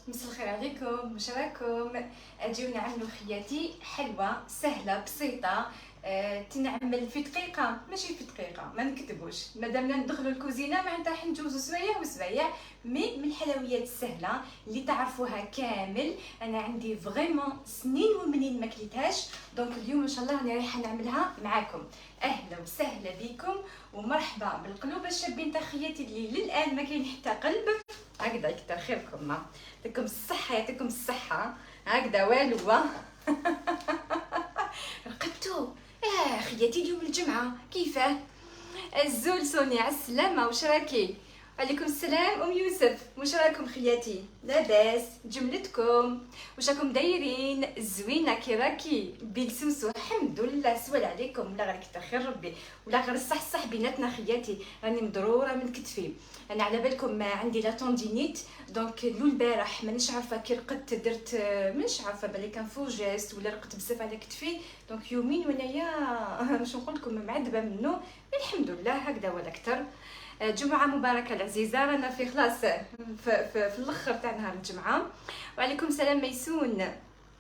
مساء الخير عليكم، واش راكم؟ اجيو نعملوا خياتي حلوه سهله بسيطه. تنعمل في دقيقه، ماشي في دقيقه، ما نكذبوش. مادامنا ندخلوا الكوزينه معناتها حنجوزوا سوايع وسوايع، مي من الحلويات السهله اللي تعرفوها كامل. انا عندي فريمون سنين ومنين ما كليتهاش، دونك اليوم ان شاء الله راني رايحه نعملها معاكم. اهلا وسهلا بكم ومرحبا بالقلوب الشابين تاع خياتي اللي للان ما كاين حتى قلب. هكذا يكتر خيركم، ما يعطيكم الصحة، يعطيكم الصحة. هكذا والو. رقدتو؟ خياتي اليوم الجمعة كيفاه؟ الزول سونيا على السلامة، واش راكي؟ وعليكم السلام ام يوسف، واش راكم خياتي؟ لاباس جملتكم؟ واش راكم دايرين؟ زوينه كي راكي بيلسمسو؟ الحمد لله. سوال عليكم ولا غير كتر خير ربي ولا غير الصح بيناتنا خياتي. راني مضروره من كتفي. انا على بالكم ما عندي لا توندينيت، دونك لو البارح مانيش عارفه كي رقدت درت مانيش عارفه بالي كان فوجست ولا رقدت بزاف على كتفي، دونك يومين وانايا باش نقول لكم معذبه منه. الحمد لله هكذا ولا اكثر. جمعة مباركة العزيزة، رانا في خلاص في الاخر تاع نهار الجمعة. وعليكم السلام ميسون،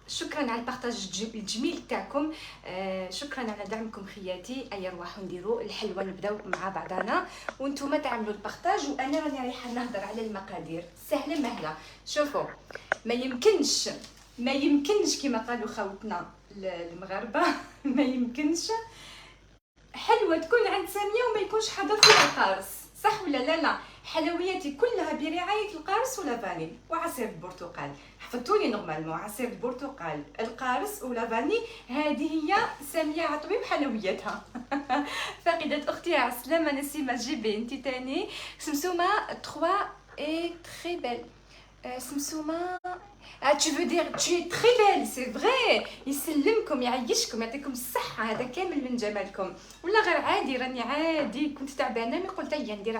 شكرا على البارطاج الجميل تاعكم. شكرا على دعمكم خياتي. اي نروحوا نديروا الحلوه، نبداو مع بعضنا وانتم تعملوا البارطاج وانا راني رايحه نهضر على المقادير سهله مهله. شوفوا، ما يمكنش كما قالوا خوتنا المغاربه ما يمكنش حلوه تكون عند ساميه وما يكونش حاضر فيها القارص، صح ولا لا؟ حلوياتي كلها برعايه القارص ولا فاني وعصير البرتقال. حفظتوني نورمالمون، عصير البرتقال القارص ولا فاني، هذه هي ساميه عطوي وحلوياتها. فاقده اختي على السلامه نسيمه جيبي انت تاني. سمسومه 3 اي تري بيل. سمسومه tu veux dire tu es très belle, c'est vrai. يسلمكم يعيشكم يعطيكم الصحه، هذا كامل من جمالكم. ولا غير عادي راني عادي كنت تعبانه مي قلت هيا ندير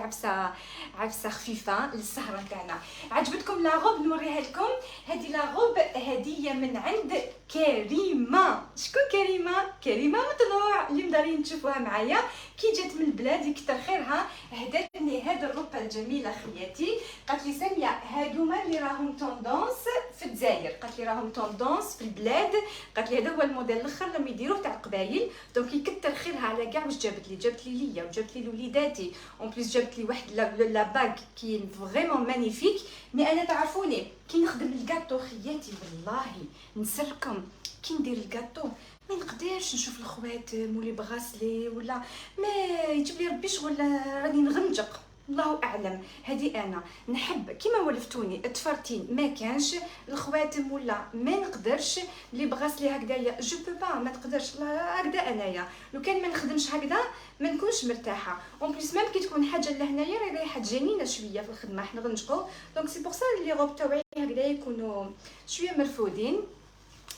عفسه خفيفه للسهره تاعنا. عجبتكم لا غوب؟ نوريها لكم. هذه لا غوب هديه من عند كريمه. شكون كريمه؟ كريمه مطلوع اللي مدارين تشوفوها معايا كي جات من البلاد يكثر خيرها. هداتني هذه الروبه الجميله خياتي. قالت لي ساميه هادوما اللي راهم توندونس في الجزائر، قالت لي راهم توندونس في البلاد، قالت لي هذا هو الموديل الاخر لما يديروه تاع القبايل. دونك يكثر خيرها على كاع واش جابت لي ليا وجابت لي لوليداتي، اون بليس جابت لي واحد لا باغ كي فريمون مانيفيك. مي انا تعرفوني كي نخدم الكاطو خياتي والله نسركم كي ندير الكاطو ما نقدرش نشوف الخوات مولي بغاسلي ولا ما يجيب لي ربي شغل راني نغنجق. الله اعلم، هذه انا نحب كيما ولفتوني تفرتين ما كانش الخواتم ولا ما نقدرش اللي بغاسلي هكذايا جو بو با ما تقدرش لا هكذا. انايا لو كان ما نخدمش هكذا ما نكونش مرتاحه. اون بليس ميم كي تكون حاجه لهنايا رايحه تجانينا شويه في الخدمه حنا غنشقو، دونك سي بور سا لي غوب تاعي هكذا يكونوا شويه مرفودين.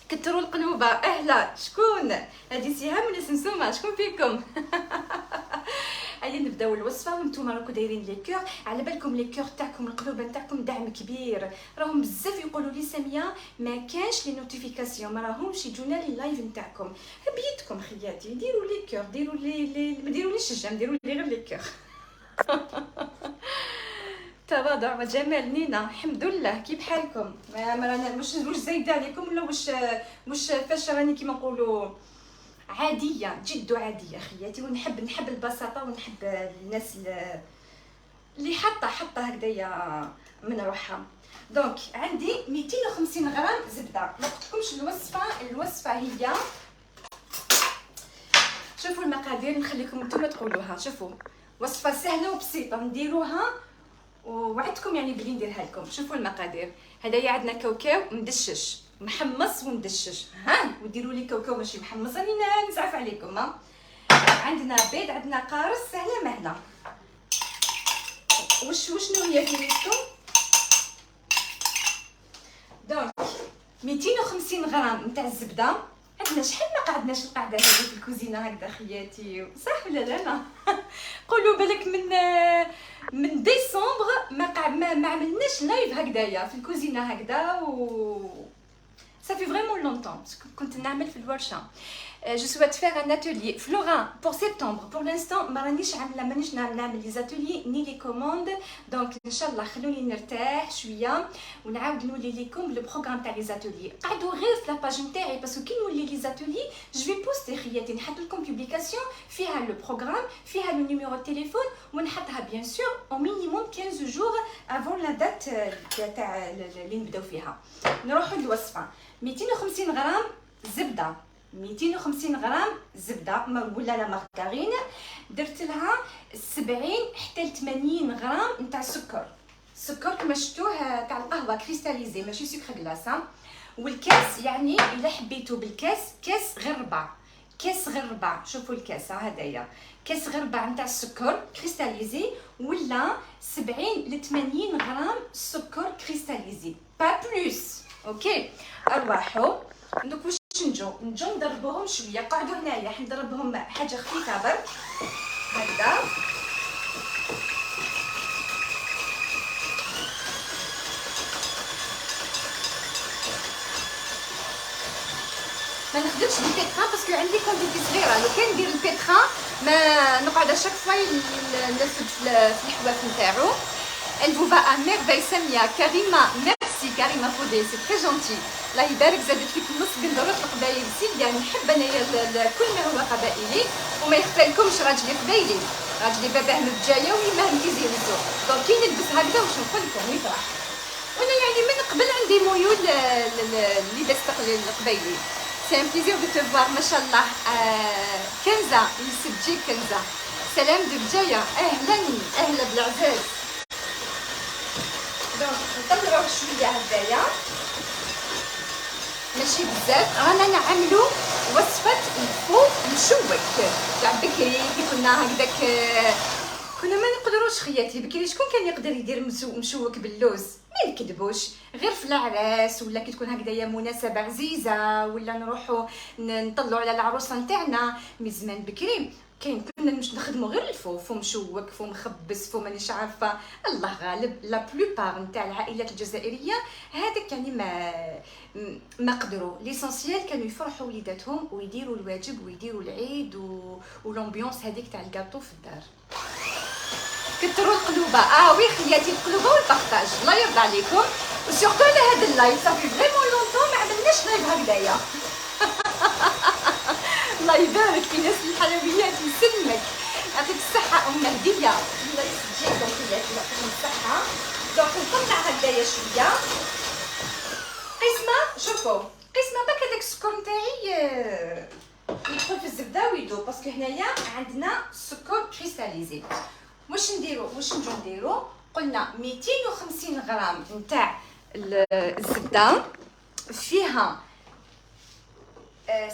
كتروا القلوبه. اهلا، شكون هذه؟ سهام ولا سمسومه؟ شكون فيكم؟ هيا نبداو الوصفه وانتم راكم دايرين لي كور. على بالكم لي كور تاعكم القلوبه نتاعكم دعم كبير. راهم بزاف يقولوا لي ساميه ما كانش لي نوتيفيكاسيون، ما راهمش يجونا لي لايف نتاعكم. بيدكم خياتي ديروا لي كور، ديروا لي ما ديروليش الشجم، ديروا لي غير لي كور. تواضع وجمال نينا، الحمد لله. كيف حالكم؟ ما رانا واش زايده عليكم ولا واش فاش راني كيما نقولوا عاديه جد عاديه خياتي. ونحب البساطه ونحب الناس اللي حاطه هكذايا من روحها. دونك عندي 250 غرام زبده. ما قلتلكمش الوصفه هي، شوفوا المقادير نخليكم نتوما تقولوها. شوفوا وصفه سهله وبسيطه نديروها ووعدتكم يعني بلي نديرها لكم. شوفوا المقادير. هدايا عندنا كاوكاو مدشش محمص ومدشش، ها وديروا لي كاوكاو ماشي محمص راني نزعف عليكم. ها عندنا بيض، عندنا قارص، سهله مهله. وشنو هي كميتكم؟ دونك 250 غرام نتاع الزبده. عندنا شحال ما قعدناش القعده هذه في الكوزينه هكذا خياتي، صح ولا لا؟ قولوا بالك من ديسمبر ما عملناش لايف هكذايا في الكوزينه هكذا، و صافي فريمون لونطون كنت نعمل في الورشه. Je souhaite faire un atelier Florent pour septembre. Pour l'instant مانيش نعمل لي زاتولي ني لي كوموند، دونك ان شاء الله خلوني نرتاح شويه ونعاود نولي لكم لو بروغرام تاع لي زاتولي. قعدوا غير في لاباج نتاعي باسكو كي نولي لي زاتولي جو في بوستي خياتي، نحط لكم بوبليكاسيون فيها لو بروغرام، فيها لو نيميرو تليفون، ونحطها بيان سور او مينيموم 15 جور افون لا دات تاع اللي نبداو فيها. نروحوا للوصفه. 250 غرام زبده، 250 غرام زبده ولا لا مارغرين، درت لها 70 حتى ل 80 غرام نتاع سكر كما شفتوه تاع القهوه كريستاليزي ماشي سكر غلاس. والكاس يعني الا حبيتو بالكاس كاس غير ربع، كاس غير ربع. شوفوا الكاس هذايا كاس غير ربع نتاع السكر كريستاليزي، ولا 70 ل 80 غرام سكر كريستاليزي با بلوس. اوكي ارواحوا دوك واش نجو نضربوهم شويه. قعدوا هنايا حنضربهم حاجه خفيفه برك هكذا. ما نخدمش بالبيتران باسكو عندي كونتيتي صغيره. لو كان ندير البيتران ما نقعد اشاك فوا نلفت في الحواف نتاعو. Elle vous va à merveille ساميه. كريمه ميرسي كريمه فودي سي تري جونتي، الله يبارك. زادت لك نص قندوره القبايل سيديا. نحب انايا كل ما هو قبائلي وما يخفالكمش راجلي قبايلي، راجلي باباه مبجايه ويماه متيزيرتو، دونك كي نلبس هكذا واش نقول لكم يفرح. وانا يعني من قبل عندي ميول اللباس القبايلي. سي ان بليزير دو تو فوار ما شاء الله. كنزه يسد جيك كنزه، سلام دبجايه، اهلا بالعزاز. دونك نطلعوه شويه هدايا ماشي بزاف. رانا نعملو وصفه الفو مشوك تاع بكري كي كنا هكذاك، كنا ما نقدروش خياتي بكري. شكون كان يقدر يدير مشوك باللوز؟ ما نكذبوش، غير في العراس ولا كي تكون هكذايا مناسبه عزيزه ولا نروحوا نطلعوا على العروسه نتاعنا. من زمان بكري كنا نخدموا غير الفو مشوك، فو مخبز، فو مانيش عارفه. الله غالب لا بلوبار نتاع العائلات الجزائريه هذاك يعني ما قدروا. ليسونسيال كانوا يفرحوا وليداتهم ويديروا الواجب ويديروا العيد ولومبيونس هذيك تاع الكاطو في الدار. كثروا القلوبه. وي خياتي القلوبه والبارطاج، الله يرضى عليكم. وسورتو على هذا اللايف صافي فريمون لونطون ما عملناش لايف هكذايا. الله يبارك في ناس الحلويات يسلمك، يعطيك الصحة أم مهدية، الله يسجيكم خياتي يعطيكم الصحة. دونك نطلع هكذايا شوية قسمة. شوفوا قسمة باك هذاك السكر نتاعي يدخل في الزبدة ويدوب، باسكو هنايا عندنا سكر كريستاليزي. واش نجو نديرو؟ قلنا 250 غرام نتاع الزبدة، فيها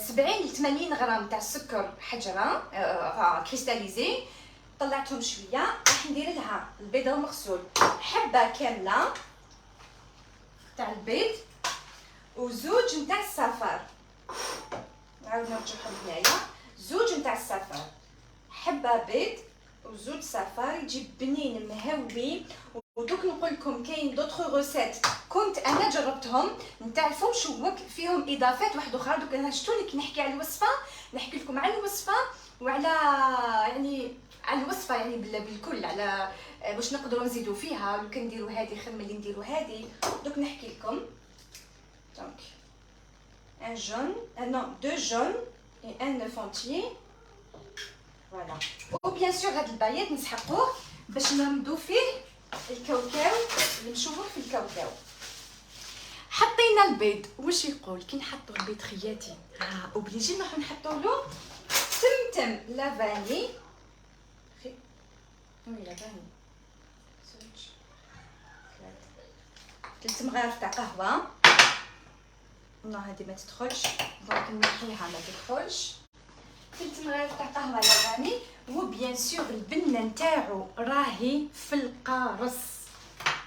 70 ل 80 غرام تاع السكر حجره كريستاليزي. طلعتهم شويه. راح ندير لها البيضه المغسول حبه كامله تاع البيض وزوج نتاع الصفار. نعاود نرجعهم هنايا، زوج نتاع الصفار، حبه بيض وزوج صفار، يجي بنين مهوي. ودوك نقول لكم كاين دوطخ روسيت كنت انا جربتهم نتاع الفو مشوك فيهم اضافات واحده اخرى. دوك انا شفتوني كي نحكي على الوصفه نحكي لكم على الوصفه وعلى يعني على الوصفه يعني بالكل على واش نقدروا نزيدوا فيها. لو كان نديروا هذه خير من اللي نديروا هذه. دوك نحكي لكم. دونك ان جون نو دو جون اي ان neuf entier فوالا. و بيان سور هذا البايات نسحقوه باش نرمدو فيه الكاوكاو المشوك في الكاوكاو. حطينا البيض. واش يقول كي نحطوا البيض خياتي اوبليجي نروحو نحطوا له تمتم لافاني لافاني 3 مغارف تاع قهوه. نو هذه ما تدخلش دونك نحيها ما تدخلش. 3 مغارف تاع قهوه لافاني. وبيان سور البنه نتاعو راهي في القارص،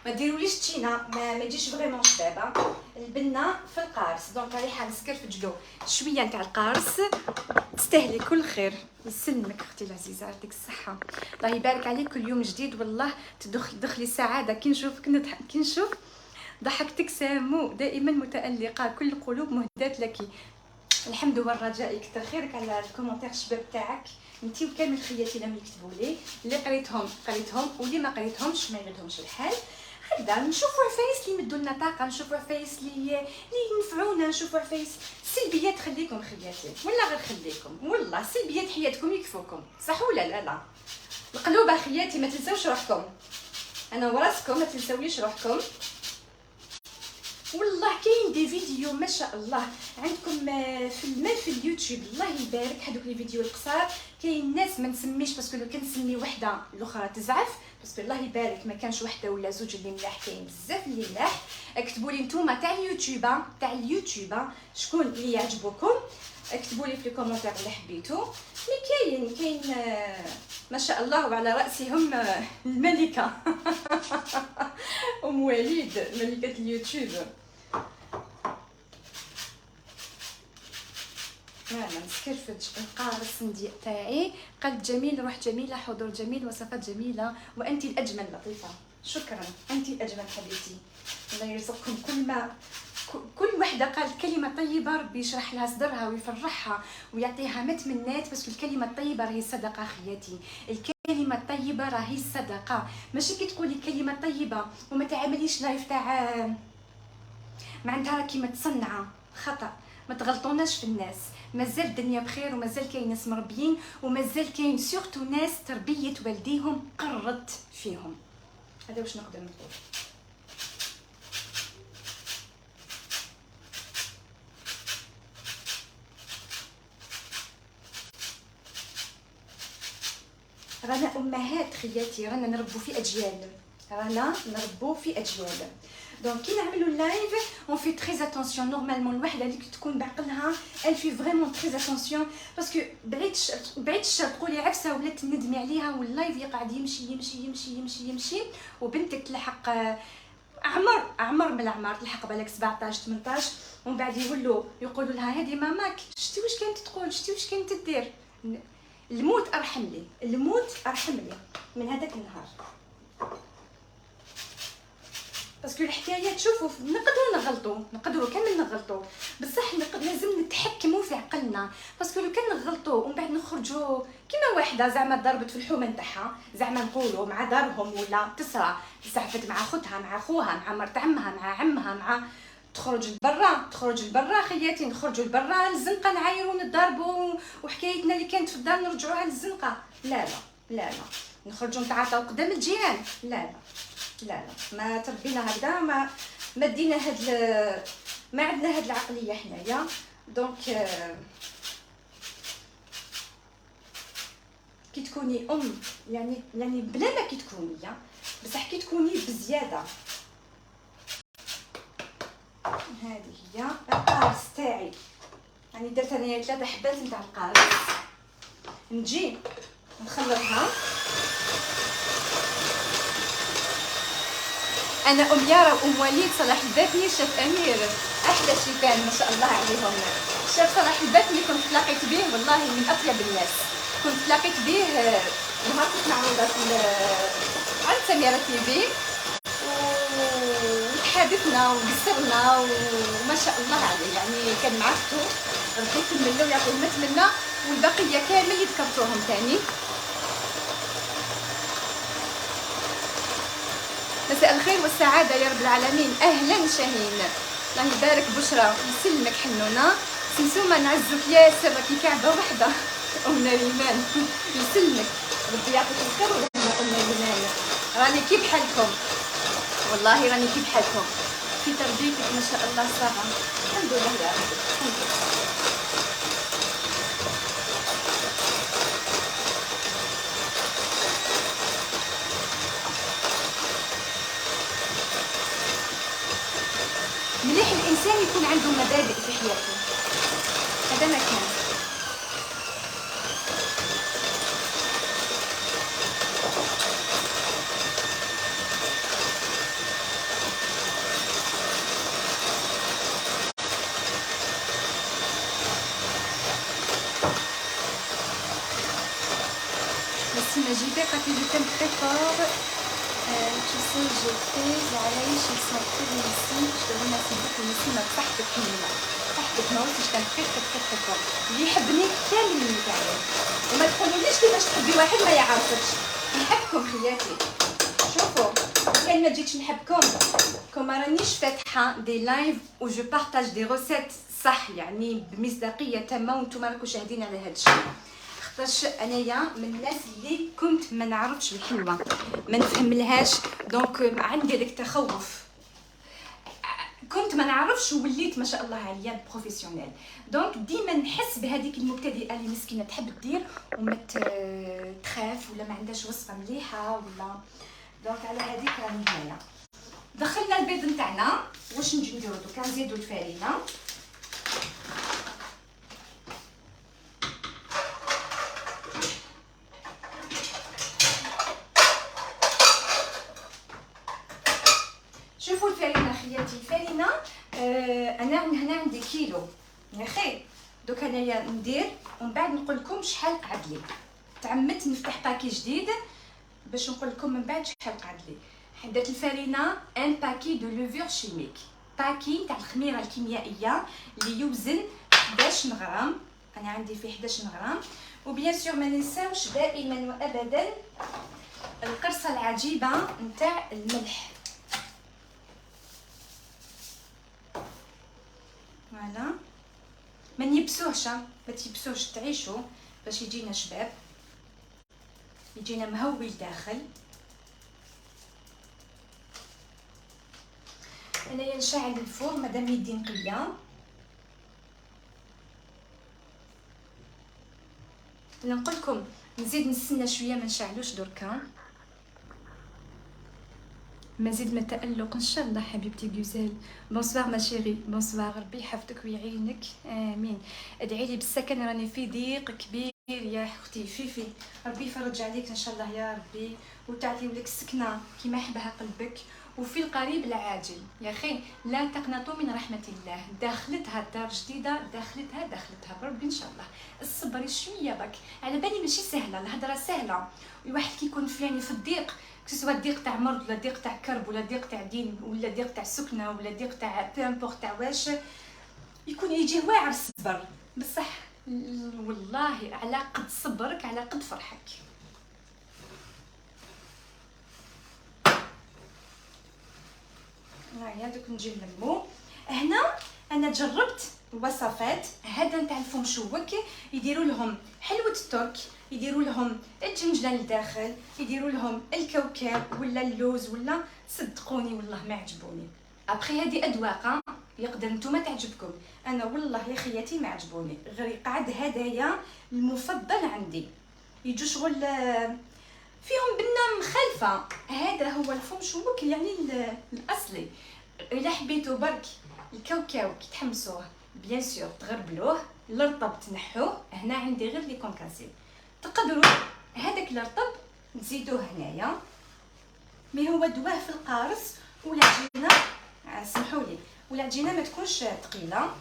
ما ديروليش تشينا ما يجيش فريمون شبابه. البنه في القارص دونك ريحه نسكرفجلو شويه نتاع القارص. تستاهلي كل خير. يسلمك اختي العزيزه يعطيك الصحه، الله يبارك عليك. كل يوم جديد والله تدخلي السعاده كي نشوفك نضحك، كي نشوف ضحكتك سامو دائما متألقه، كل القلوب مهدات لك. الحمد والرجاء يكثر خيرك على الكومونتير الشباب تاعك انتي وكامل خياتي لما يكتبوا لي، اللي قريتهم واللي ما قريتهمش ما يردهمش الحال. هكذا نشوفوا عفايس اللي يمدوا لنا طاقه، نشوفوا عفايس اللي ينفعونا، نشوفوا عفايس سلبيات خليكم خياتي ولا غير خليكم، والله سلبيات حياتكم يكفوكم، صح ولا لا؟ القلوبه خياتي ما تنساوش روحكم، انا وراسكم ما تنساويش روحكم. والله كاين دي فيديو ما شاء الله عندكم في اليوتيوب، الله يبارك هذوك لي فيديو القصار. كاين ناس ما نسميش باسكو لو كنسمي وحده الاخرى تزعف، باسكو الله يبارك ما كانش وحده ولا زوج اللي ملاح، كاين بزاف اللي ملاح. اكتبوا لي نتوما تاع اليوتيوب شكون اللي يعجبكم، اكتبوا لي في الكومونتير اللي حبيتو. مي كاين ما شاء الله وعلى راسهم الملكه ام وليد ملكه اليوتيوب. انا مسكرفج القارص نديق تاعي، قلب جميل، روح جميله، حضور جميل، وصفات جميله، وانت الاجمل لطيفه. شكرا، انت الاجمل حبيبتي. الله يرزقكم كل وحده قالت كلمه طيبه ربي يشرح لها صدرها ويفرحها ويعطيها ما تمنات، بس الكلمه الطيبه راهي صدقه خياتي. الكلمه الطيبه راهي صدقه، ماشي كي تقولي كلمه طيبه وما تعمليش لايف تاع معناتها راكي متصنعه، خطا. ما تغلطوناش في الناس، مازال الدنيا بخير ومازال كاين ناس مربيين ومازال كاين سورتو ناس تربيه والديهم قرت فيهم. هذا واش نقدر نقول. رانا امهات خياتي، رانا نربو في اجيال، دونك كي نعملوا اللايف اون في تري اتونسيون. نورمالمون الوحده اللي تكون بعقلها ال في فريمون تري اتونسيون، باسكو بعيد الشر تقولي عفسه ولا تندمي عليها واللايف يقعد يمشي يمشي يمشي يمشي يمشي وبنتك تلحق عمر من الاعمار، تلحق بالك 17 18 ومن بعد يقولوا لها هذه ماماك شتي واش كانت تقول، شتي واش كانت تدير. الموت ارحم لي من هذاك النهار، باسكو الحكايه تشوفوا نقدروا كامل نغلطوا، بصح لازم نتحكموا في عقلنا، باسكو لو كان نغلطوا ومن بعد نخرجوا كيما واحده زعما ضربت في الحومه نتاعها، زعما نقولوا مع دارهم ولا تسرى زعفت مع اختها مع اخوها مع مرت عمها مع عمها مع تخرج لبرا خياتي، نخرجوا لبرا الزنقه نعايروا نضربوا وحكايتنا اللي كانت في الدار نرجعوها للزنقه. لا نخرجوا نتعاطاو قدام الجيران. لا ما تربينا هكذا، ما دينا ما عندنا هاد العقليه حنايا. دونك كي تكوني يعني بلا ما كي تكوني بصح كي تكوني بزياده. هذه هي القارص تاعي، يعني درت انايا 3 حبات نتاع القارص، نجي نخلطها. انا ام يارا وام وليد صلاح الباتني شاف امير احلى شيفان ما شاء الله عليهم. شاف صلاح الباتني كنت تلاقيت به والله من اطيب الناس، كنت تلاقيت به نهار كنت معروضه عند سميره تيفي وتحادثنا وقصرنا وما شاء الله عليه، يعني كان معرفتو ربي يكمل له ويعطيه ما تمنى، والبقيه كامل يذكرتوهم ثاني. مساء الخير والسعاده يا رب العالمين. اهلا شاهين، الله يبارك. بشرى يسلمك حنونه. سمسومه نعزك ياسر راكي كعبه وحده. ام نريمان يسلمك ربي يعطيك الخير. ولا ام نريمان راني كي بحالكم، والله راني كي بحالكم في تربيتك ما شاء الله صافا. الحمد لله يا ربي الحمد لله. مليح الانسان يكون عنده مبادئ في حياته، هذا ما كان. Merci Majibé, quand je t'aime très fort. Tu sais, je fais, Zalaïch, ils sont très bien ici. Je te remercie beaucoup, ici, ma partie de دونك ما وليتش كنخيط كتخيط اللي يحبني كامل يتعلم. وما تقولوليش كيفاش تحبي واحد ما يعرفكش. نحبكم خياتي. شوفوا كان ما جيتش نحبكم كون رانيش فاتحه دي لايف و جو بارطاج دي روسيت صح، يعني بمصداقيه تامه وانتم راكم شاهدين على هذا الشيء. خاطرش انايا من الناس اللي كنت ما نعرفش الحلوه، ما نفهملهاش، دونك عندي داك التخوف، كنت ما نعرفش وليت ما شاء الله عليا بروفيسيونيل. دونك ديما نحس بهذيك المبتدئه اللي مسكينه تحب دير وما تخاف ولا ما عندهاش وصفه مليحه ولا. دونك على هذيك راني هنايا. دخلنا البيض نتاعنا، واش نجي نديرو دوكا؟ نزيدو الفرينه. شوفوا الفرينه خياتي، الفرينه انا من هنا عندي كيلو يا خي. دوك انايا ندير ومن بعد نقول لكم شحال قعد لي. تعمدت نفتح باكي جديد باش نقول لكم من بعد شحال قعد لي. حدات الفرينه ان باكي دو لوفور شيميك، باكي تاع الخميره الكيميائيه اللي يوزن 11 غرام. انا عندي فيه 11 غرام. وبيان سور ما ننساوش دائما وابدا القرصه العجيبه نتاع الملح. فوالا ما نيبسوهش، ما تيبسوش، تعيشوا باش يجينا شباب، يجينا مهوي داخل. انايا نشعل الفور مادام يدي نقيه. نقول لكم نزيد نستنى شويه ما نشعلوش دركا، مزيد من تألق ان شاء الله. حبيبتي غزال بونسوار ما شيري، بونسوار، ربي يحفظك ويعينك، امين. ادعي لي بالسكن، راني في ضيق كبير يا اختي فيفي، ربي يفرج عليك ان شاء الله يا ربي، وتعطي لك السكنه كيما يحبها قلبك وفي القريب العاجل. يا اخي لا تقنطوا من رحمه الله، داخلتها الدار جديده، داخلتها بربي ان شاء الله. الصبر شويه برك، على بالي ماشي سهله الهضره، سهله الواحد كيكون في الضيق، سواء الضيق تاع مرض ولا ضيق تاع كرب ولا ضيق تاع دين ولا ضيق تاع سكنه ولا ضيق تاع بامبورط تاع واش، يكون يجي واعر الصبر بصح. والله على قد صبرك على قد فرحك. هيا دوك نجي نلمو. هنا انا جربت الوصفات هذا نتاع الفم شوك، يديروا لهم حلوه الترك، يديروا لهم الجنجله لداخل، يديروا لهم الكاوكاو ولا اللوز ولا، صدقوني والله ما عجبوني. ابخي هذه اذواق يقدر نتوما تعجبكم، انا والله يا خياتي ما عجبوني، غير قعد هدايا المفضل عندي، يجوا شغل فيهم بنه مخالفه. هذا هو الفم شوك يعني الاصلي. الا حبيتو برك الكاوكاو كي تحمسوه بيان سور تغربلوه، الرطب تنحوه، هنا عندي غير لي كونكاسيل. تقدروا هذاك الرطب تزيدوه هنايا، مي هو دواه في القارص والعجينه، سمحوا لي، والعجينه ما تكونش ثقيله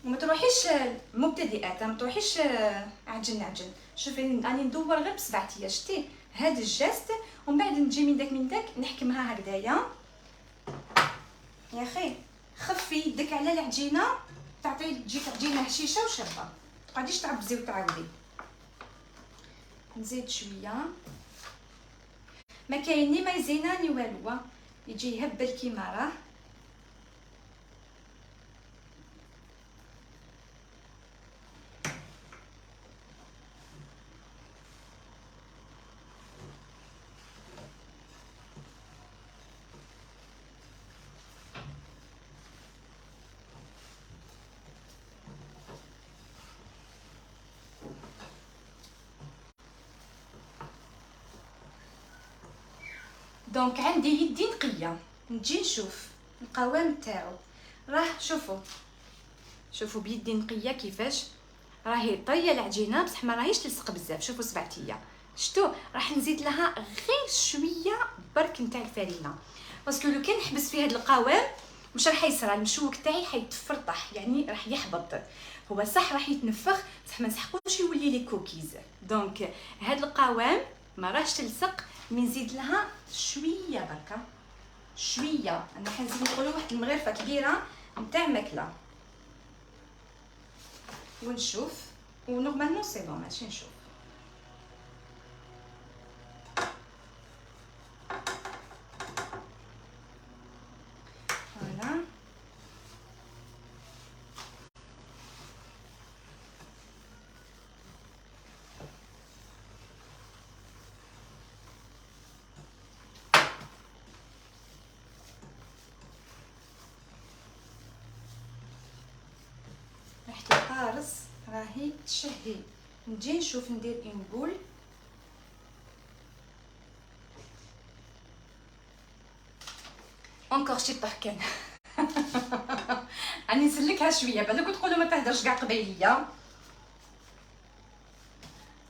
وما تروحيش مبتدئات، ما تروحيش عجن. شوفي راني ندور غير ب7 شتي هذا الجاست، ومن بعد نجي من داك نحكمها هكذايا. يا اخي خفي يدك على العجينه، تعطي تجيك عجينه هشيشه وشابه، تقعديش تعبزي وتعاودي. نزيد شويه، ما كاين ني مايزينا ني والو، يجي يهبل كيما راه. دونك عندي يدي نقيه، نجي نشوف القوام تاعو، راه شوفوا بيدي نقيه كيفاش راهي طريه العجينه بصح ما راهيش تلصق بزاف. شوفوا صبعتيه شتو، راح نزيد لها غير شويه برك نتاع الفرينه، باسكو لو كان نحبس في هذا القوام مش راح يصرى المشوك تاعي، حيتفرطح يعني راح يحبط. هو صح راح يتنفخ بصح ما نسحقوش يولي لي كوكيز. دونك هذا القوام ما راهش تلصق، نزيد لها شويه بركه، شويه. انا حنزيد نقولوا واحد المغرفه كبيره نتاع ماكله. ونشوف. ونورمالمون سي بون، ماشي نشوف. فوالا ريحة القارص راهي تشهي. نجي نشوف ندير اون بول. اونكور شي طحكان. راني نسلكها شويه بالك تقولوا ما تهدرش كاع قبيليه.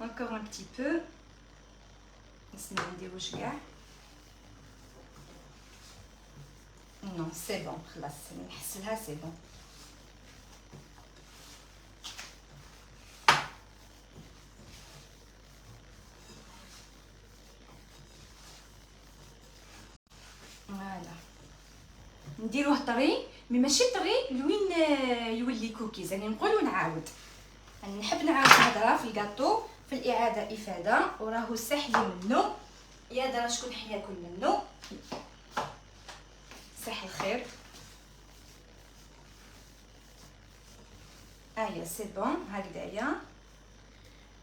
اونكور ان بتي بو. نسمع نديروش كاع. نو سي بون، خلاص نحسلها سي بون. فوالا نديروه طري، مي ماشي طري لوين يولي كوكيز. يعني نقول ونعاود، يعني نحب نعاود الهضره في الكاطو، في الاعاده افاده، وراهو ساحلي منه. يا درا شكون حياكل منه، صح الخير. ايا سي بون هكذايا.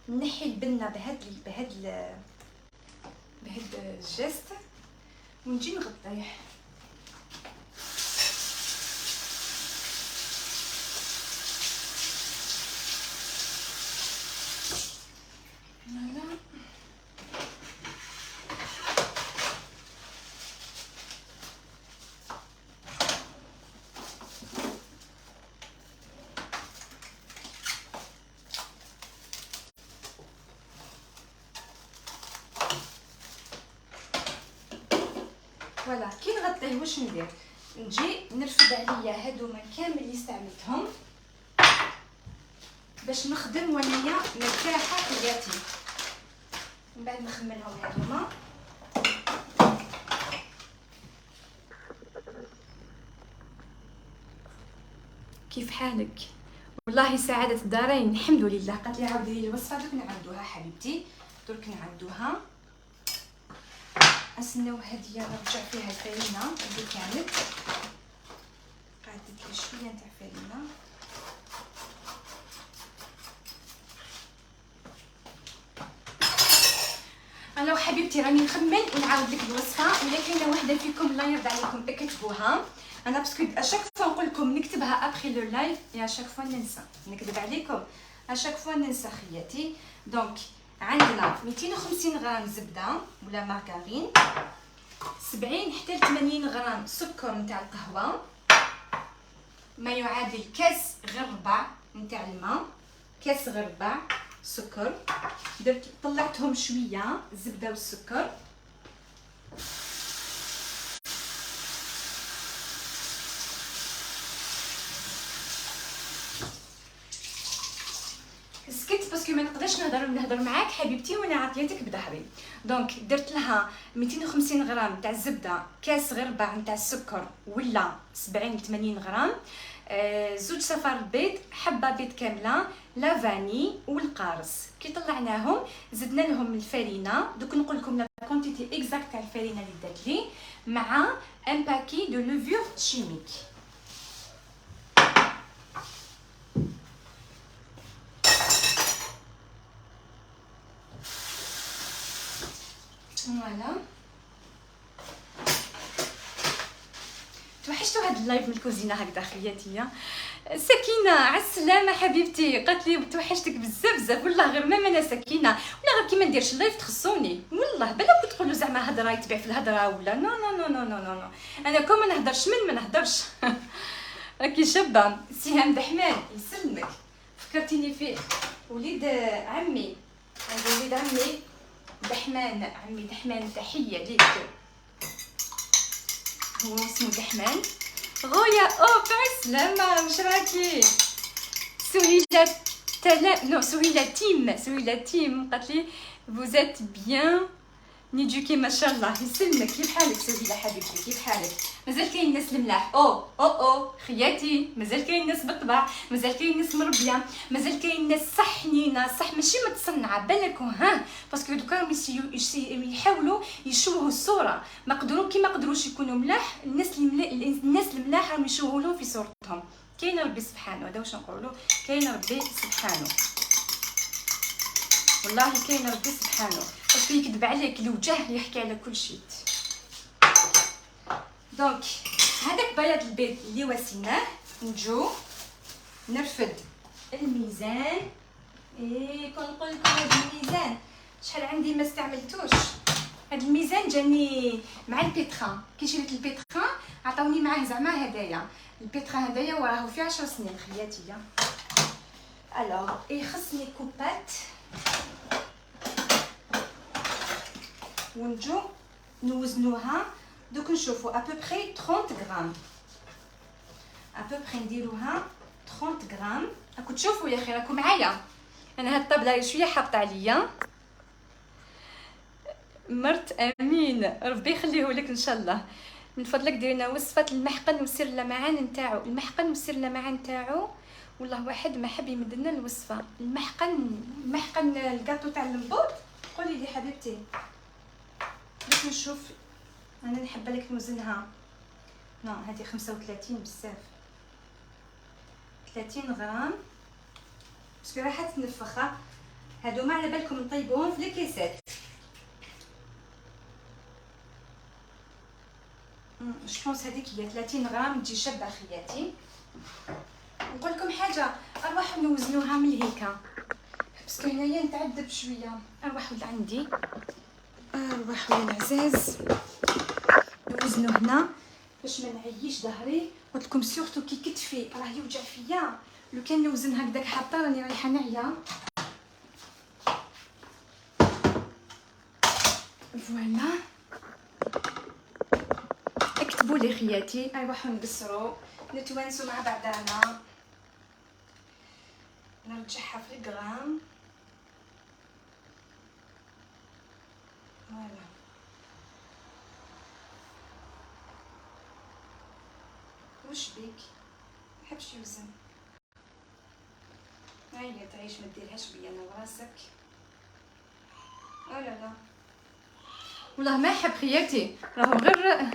نحي البنه بهاد الجيست ونجي نغطيه. فوالا فوالا كي نغطيه واش ندير؟ نجي نرفد عليا هادوما كامل اللي استعملتهم باش نخدم وانايا مرتاحه حياتي. من بعد نخملهم هادوما. كيف حالك؟ والله سعاده الدارين، الحمد لله. قالت لي عاودي لي الوصفه، درك نعاودوها حبيبتي، درك نعاودوها. اسناو هديه نرجع فيها الفرينه اللي كانت قعدت لي شويه نتاع فرينه. انا وحبيبتي راني نخمل ونعاود لك الوصفه، ولا كاينه وحده فيكم الله يرضى عليكم اكتبوها. انا باسكو اشاك فوا نقول لكم نكتبها ابخي لو لايف، يا اشاك فوا ننسى، نكذب عليكم اشاك فوا ننسى خياتي. دونك عندنا 250 غرام زبده ولا مارغرين، 70 حتى 80 غرام سكر نتاع القهوه، ما يعادل كاس غير ربع نتاع الماء، كاس غير ربع سكر. درت طلعتهم شويه الزبده والسكر. سكت باسكو ما نقدرش نهضر معاك حبيبتي وانا عطيتك بظهري. دونك درت لها 250 غرام تاع الزبده، كاس غير ربع نتاع السكر ولا 70 80 غرام، زوج صفار بيض، حبه بيض كامله، لا فاني والقارص. كي طلعناهم زدنا لهم الفرينه. دوك نقول لكم لا كونتيتي اكزاكت تاع الفرينه اللي دات لي، مع ان باكي دو لوفور شيميك. فوالا توحشتوا هاد اللايف من الكوزينه هكذا خياتي. سكينه على السلامه حبيبتي، قالت لي توحشتك بزاف بزاف. والله غير ما انا سكينه، ولا غير كي ما نديرش اللايف تخصوني والله. بلا تقولوا زعما هضره يتبع في الهضره ولا نو نو نو نو نو نو. انا كون ما نهضرش ما نهضرش. راكي شابه. سهام دحمان يسلمك، فكرتيني فيه وليد عمي. عندي وليد عمي دحمان، عمي دحمان، تحيه ليك. هو اسمه دحمان. غويا او بعسلامة، واش راكي؟ سهيلة تيم قالت لي vous êtes bien نيجوكي ما شاء الله يسلمك. كيف حالك سهيله حبيبتي؟ كيف حالك؟ مازال كاين الناس الملاح. او خياتي، مازال كاين الناس بالطبع، مازال كاين الناس مربيه، مازال كاين الناس صح حنينه، صح ماشي متصنعه بالكم ها، باسكو دوكا يحاولوا يشوهوا الصوره، ما قدروا كي ما قدروش يكونوا ملاح. الناس الملاح راهم يشوهوا لهم في صورتهم. كاين ربي سبحانه، هذا واش نقولوا، كاين ربي سبحانه، والله كاين ربي سبحانه، باسكو يكذب عليك الوجه يحكي على كل شيء. دونك هذاك بياض البيض اللي واسيناه نجو نرفد الميزان. كنقول لكم هذا الميزان شحال عندي ما استعملتوش. هذا الميزان جاني مع البيتران، كي شريت البيتران عطاوني معاه زعما هدايا. البيتران هدايا وراه فيه 10 سنين خياتي. الوغ يخصني كوبات ونجو نوزنوها. دوك نشوفوا ابوبري 30 غرام، ابوبري نديروها 30 غرام. راكم تشوفوا يا اخي، راكم معايا. انا هاد الطابله شويه حاطه عليا. مرت امين ربي يخليه لك ان شاء الله. من فضلك دير لنا وصفه المحقن وسر اللمعان نتاعو. المحقن وسر اللمعان نتاعو والله واحد ما حب يمد لنا الوصفه. المحقن الكاطو تاع المبوط. قولي لي حبيبتي باش نشوف. انا نحب لك نوزنها. هذه 35 بزاف، 30 غرام باسكو راح تنفخ. هادو ما على بالكم نطيبوهم في الكيسات. جوبونس هذيك هي 30 غرام تجي شابه خياتي. نقول لكم حاجه، ارواحوا نوزنوها من هيكا باسكو هنايا نتعذب شويه. ارواحوا لعندي، ارواحوا يا العزاز نوزنو هنا باش ما نعيش ظهري. قلت لكم سورتو كي كتفي راه يوجع فيا، لو كان نوزن هكذاك حاطه راني رايحه نعيا. فوالا اكتبوا لي خياتي. ايوا نقصروا نتوانسوا مع بعضنا. نرجعها في الغرام. فوالا واش بيك حبش يوزن. هيا تعيش ما ديرهاش بيا انا وراسك. لا لا والله ما حب خياتي، راهم غير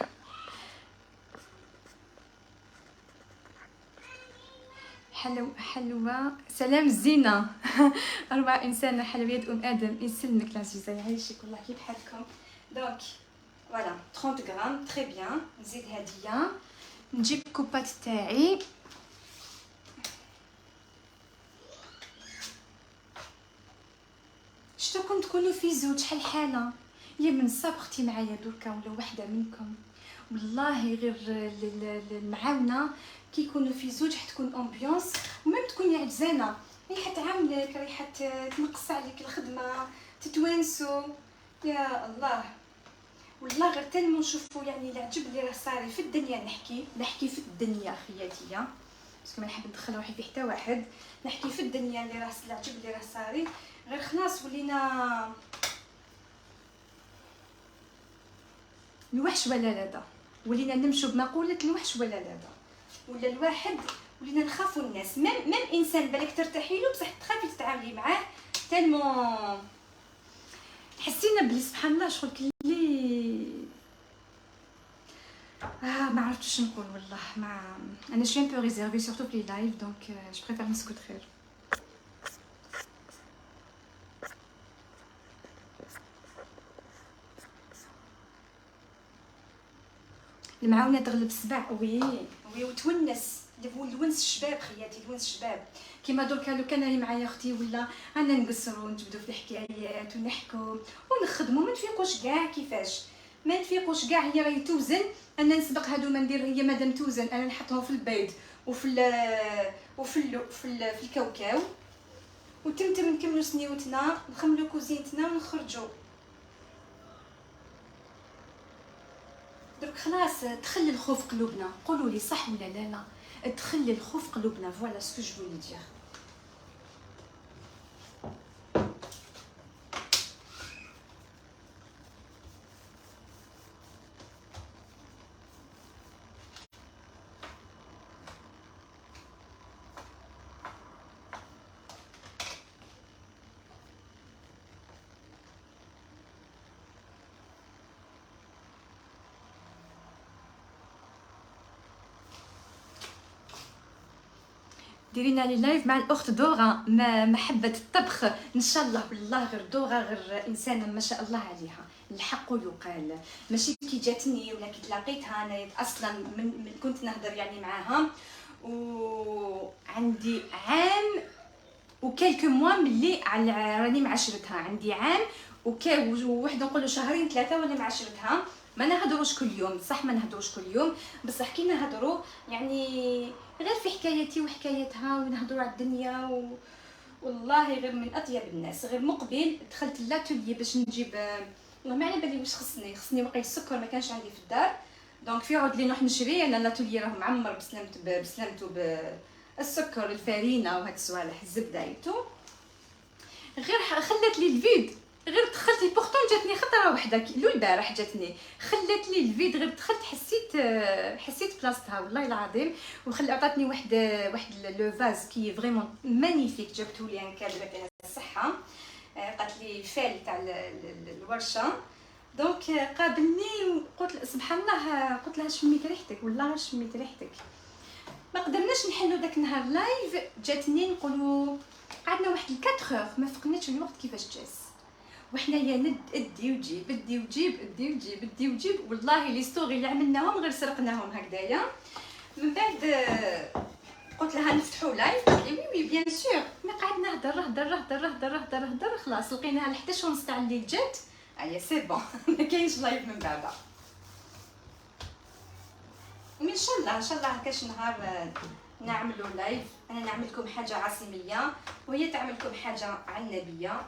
حلوه. سلام الزينه. اربع انسانه حلويات ادم يسلمك العزيزه يعيشك والله. كيف حالكم؟ دونك فوالا 30 غرام تري بيان. نزيد هديه. نجيب كوبات تاعي. شتو كنت تكونوا في زوج شحال حاله يا من صبختي معايا دركا ولا وحده منكم. والله غير المعاونه كي يكونوا في زوج حتكون امبيونس وميم تكوني عجزانه، ريحه تعاملك، ريحه تنقص عليك الخدمه، تتوانسوا. يا الله والله غير تلمو نشوفوا يعني العجب اللي راه صاري في الدنيا. نحكي في الدنيا خياتي باسكو ما نحب ندخل روحي في حتى واحد. نحكي في الدنيا اللي راه العجب اللي راه صاري. غير خلاص ولينا الوحش ولا لا، ولينا نمشوا بمقوله الوحش ولا لا، ولا الواحد ولينا نخافوا الناس. ميم انسان بالك ترتاحي له بصح تخافي تتعاملي معاه تالمو. حسينا بلي سبحان الله شغل كلي ما عرفتش نقول والله. ما انا شويه ان بو ريزيرفي سورتو في لي لايف دونك جو بريفير نسكت خير. المعاونه تغلب السبع. وي وتونس الونس الشباب خياتي، الونس الشباب كيما دركا. لو كان راني معايا اختي ولا انا نقصروا نجبدوا في الحكايات ونحكوا ونخدموا ما نفيقوش كاع. كيفاش ما نفيقوش كاع؟ هي راهي توزن، انا نسبق هادو ما ندير. هي مادام توزن انا نحطهم في البيض وفي الكاوكاو وتمتم نكملوا سنيوتنا، نخملوا كوزينتنا ونخرجوا. درك خلاص تخلي الخوف قلوبنا. قولوا لي صح ولا لا؟ تخلي الخوف قلوبنا. فوالا سكو جو فولي دير. ديري لنا لي لايف مع الاخت دوغا محبه الطبخ ان شاء الله. بالله غير دوغا غير انسانه ما شاء الله عليها، الحق يقال. ماشي كي جاتني ولا كي تلاقيتها، انا اصلا من كنت نهضر يعني معاها، وعندي عام وكلك موا ملي راني معاشرتها. عندي عام وواحد نقولوا شهرين ثلاثه وانا معاشرتها. ما نهضروش كل يوم صح، ما نهضروش كل يوم، بصح كي نهضروا يعني غير في حكايتي وحكايتها، ونهضروا على الدنيا والله غير من اطيب الناس. غير مقبل دخلت لاتولي باش نجيب، والله ما على بالي واش خصني وقيل السكر ما كانش عندي في الدار، دونك في عود لي نروح نشري. انا لاتولي راه معمر بسلامته بالسكر الفارينه وهاد الصوالح الزبده ايتو. غير خلات لي الفيد، غير دخلت لي بورطون جاتني خطره وحده لو البارح جاتني، خلات لي الفيد غير دخلت حسيت بلاصتها والله العظيم. عطاتني واحد لو فاز كي فريمون مانيفيك، جبته لي ان كادو تاع الصحه، عطات لي فال تاع الورشه. دونك قابلني وقلت سبحان الله، قلت لها شميت ريحتك، والله شميت ريحتك. ما قدرناش نحلو داك النهار لايف، جاتني نقولوا قعدنا واحد 4 ما فقناش الوقت كيفاش جاز، وحنايا ادي وجيب ادي وجيب ادي وجيب ادي وجيب. والله لي ستوري اللي عملناهم غير سرقناهم هكذايا. من بعد قلت لها نفتحوا لايف، قالت لي وي بيان سور. ما قعدنا هضر خلاص لقيناها ل 11 ونص تاع الليل جات. ايا سي بون ما كاينش لايف من بعدها. ان شاء الله هكاش نهار نعملوا لايف، انا نعمل لكم حاجه عاصميه وهي تعمل لكم حاجه عنبيه.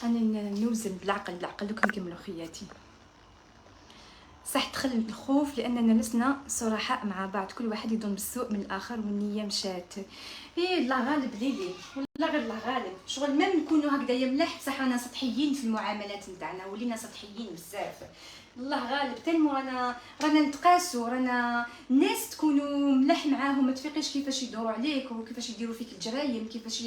انا نوزن بالعقل لكم نكملوا خياتي. صح دخل الخوف لاننا لسنا صرحاء مع بعض، كل واحد يظن بالسوء من الاخر والنيه مشات. الله غالب ليلي، والله غير الله غالب. شغل ما نكونوا هكذايا ملاح بصح رانا سطحيين في المعاملات نتاعنا، ولينا سطحيين بزاف. الله غالب تالمو رانا نتقاسوا، رانا الناس تكونوا ملاح معاهم، ما تفيقيش كيفاش يدوروا عليك وكيفاش يديروا فيك الجرايم، كيفاش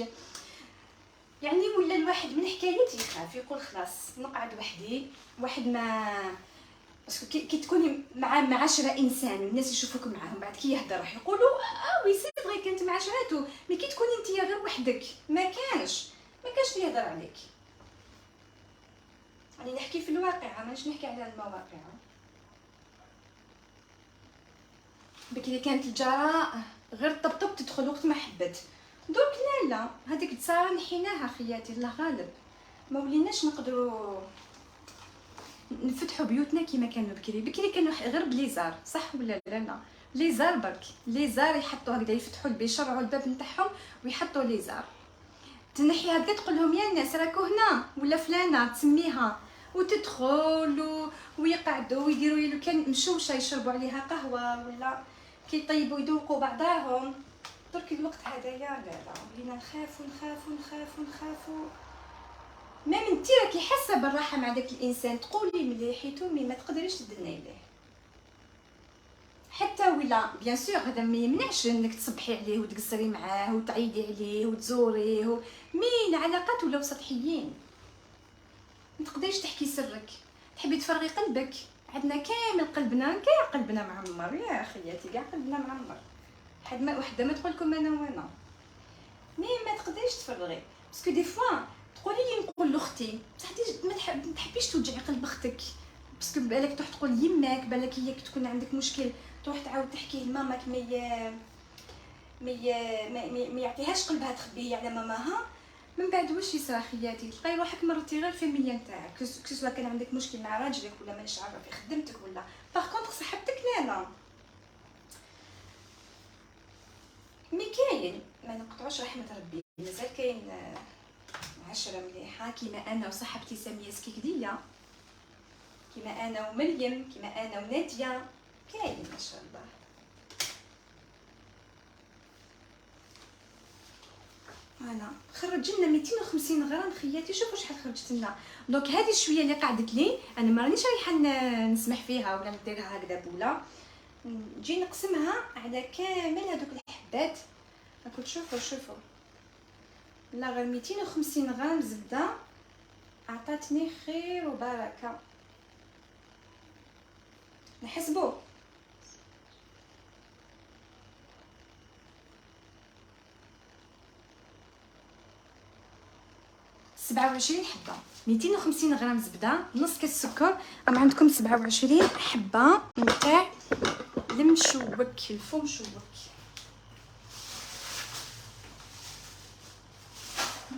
يعني ولا الواحد من حكايتي يخاف يقول خلاص نقعد وحدي. واحد ما باسكو كي تكوني مع 10 انسان والناس يشوفوك معاهم، بعد كي يهضر راح يقولوا وي سي فري كانت مع عشراتو. مي كي تكوني انت غير وحدك ما كانش اللي يهضر عليك. راني نحكي في الواقع مانيش نحكي على المواقع. بكري كانت الجراء غير طبطب تدخل وقت ما حبت، دوك لا هذيك التصاره نحيناها خياتي. الله غالب ما وليناش نقدروا نفتحوا بيوتنا كيما كانوا بكري كانوا غير بليزار صح ولا لا؟ ليزار برك ليزار يحطوا هكذا، يفتحوا يشرعوا الباب نتاعهم ويحطوا ليزار، تنحي هكذا تقول لهم يا الناس راكو هنا ولا فلانه تسميها وتدخل ويقعدوا ويديروا لو كان مشوشه يشربوا عليها قهوه ولا كيطيبوا يذوقوا بعضاهم. درك الوقت هذايا لا ولينا نخافوا. ما من انت راكي حاسه بالراحه مع داك الانسان تقولي مليحيتو مي ما تقدريش تدني ليه. حتى ولا بيان سور هذا ما يمنعش انك تصبحي عليه وتقصري معاه وتعيدي عليه وتزوريه مي العلاقات ولاو سطحيين. ما تقدريش تحكي سرك، تحبي تفرغي قلبك. عندنا كامل قلبنا معمر يا خياتي، كاع قلبنا معمر. وحده ما تقول لكم انا وانا مي ما تقدريش تفرغي. باسكو دي فوا تقولي لي نقول لاختي بصح ما تحبيش توجعي قلب اختك، باسكو بالك تروح تقول يماك، بالك هي تكون عندك مشكل تروح تعاود تحكيه لماماك ما يعطيهاش قلبها تخبيه على ماماها. من بعد واش يصرا خياتي؟ تلقاي روحك مرتي غير الفاميليا نتاعك، سواء كان عندك مشكل مع راجلك ولا مانيش عارفه في خدمتك ولا باغ كونطخ صاحبتك لا مي كاين ما نقطعوش رحمه ربي. مازال كاين 10 مليحه كيما انا وصاحبتي ساميه سكيكديه، كيما انا ومريم، كيما انا وناديه، كاين ما شاء الله. انا خرج لنا 250 غرام خياتي. شوفوا شحال خرجت لنا. دونك هذه شويه اللي قعدت لي انا ما رانيش رايحه نسمح فيها ولا نديرها هكذا بوله. نجي نقسمها على كامل هذوك الحبات. راكم شوفوا لا غير 250 غرام زبده عطاتني خير وبركه. نحسبوا 27 حبه. 250 غرام زبده، نص كاس سكر. راهم عندكم 27 حبه نتاع المشوك، الفو مشوك.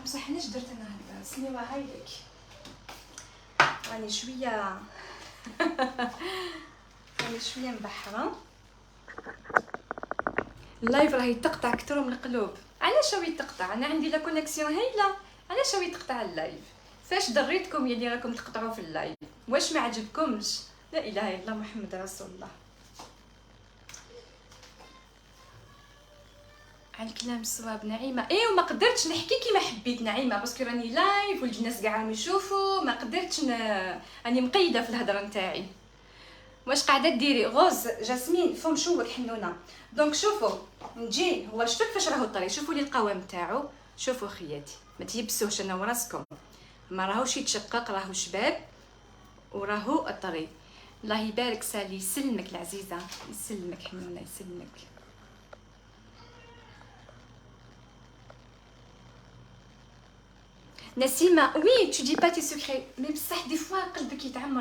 بصح علاش درت انا هكذا؟ سنيوه هايلك راني شويه راني شويه مبحره. اللايف راه يتقطع اكثر من القلوب. علاش هو يتقطع؟ انا عندي لا كونيكسيون هايله. علاش هو يتقطع اللايف؟ فاش دريتكم يلي راكم تقطعوا في اللايف؟ واش ما عجبكمش؟ لا اله الا الله محمد رسول الله. على الكلام الصواب نعيمه. وما قدرتش نحكي كيما حبيت نعيمه باسكو راني لايف والناس كاع راهم يشوفوا. ما قدرتش راني مقيده في الهضره نتاعي. واش قاعده ديري؟ غوز جاسمين فم شوك حنونه. دونك شوفوا نجي. هو شفتوا كيفاش راهو طري؟ شوفوا لي القوام تاعو. شوفوا خياتي ما تيبسوش انا وراسكم، ما راهوش يتشقق، راهو شباب وراهو طري. الله يبارك سالي. يسلمك العزيزه، يسلمك حنونه، يسلمك. Nassima, oui, tu dis pas tes secrets, mais des fois,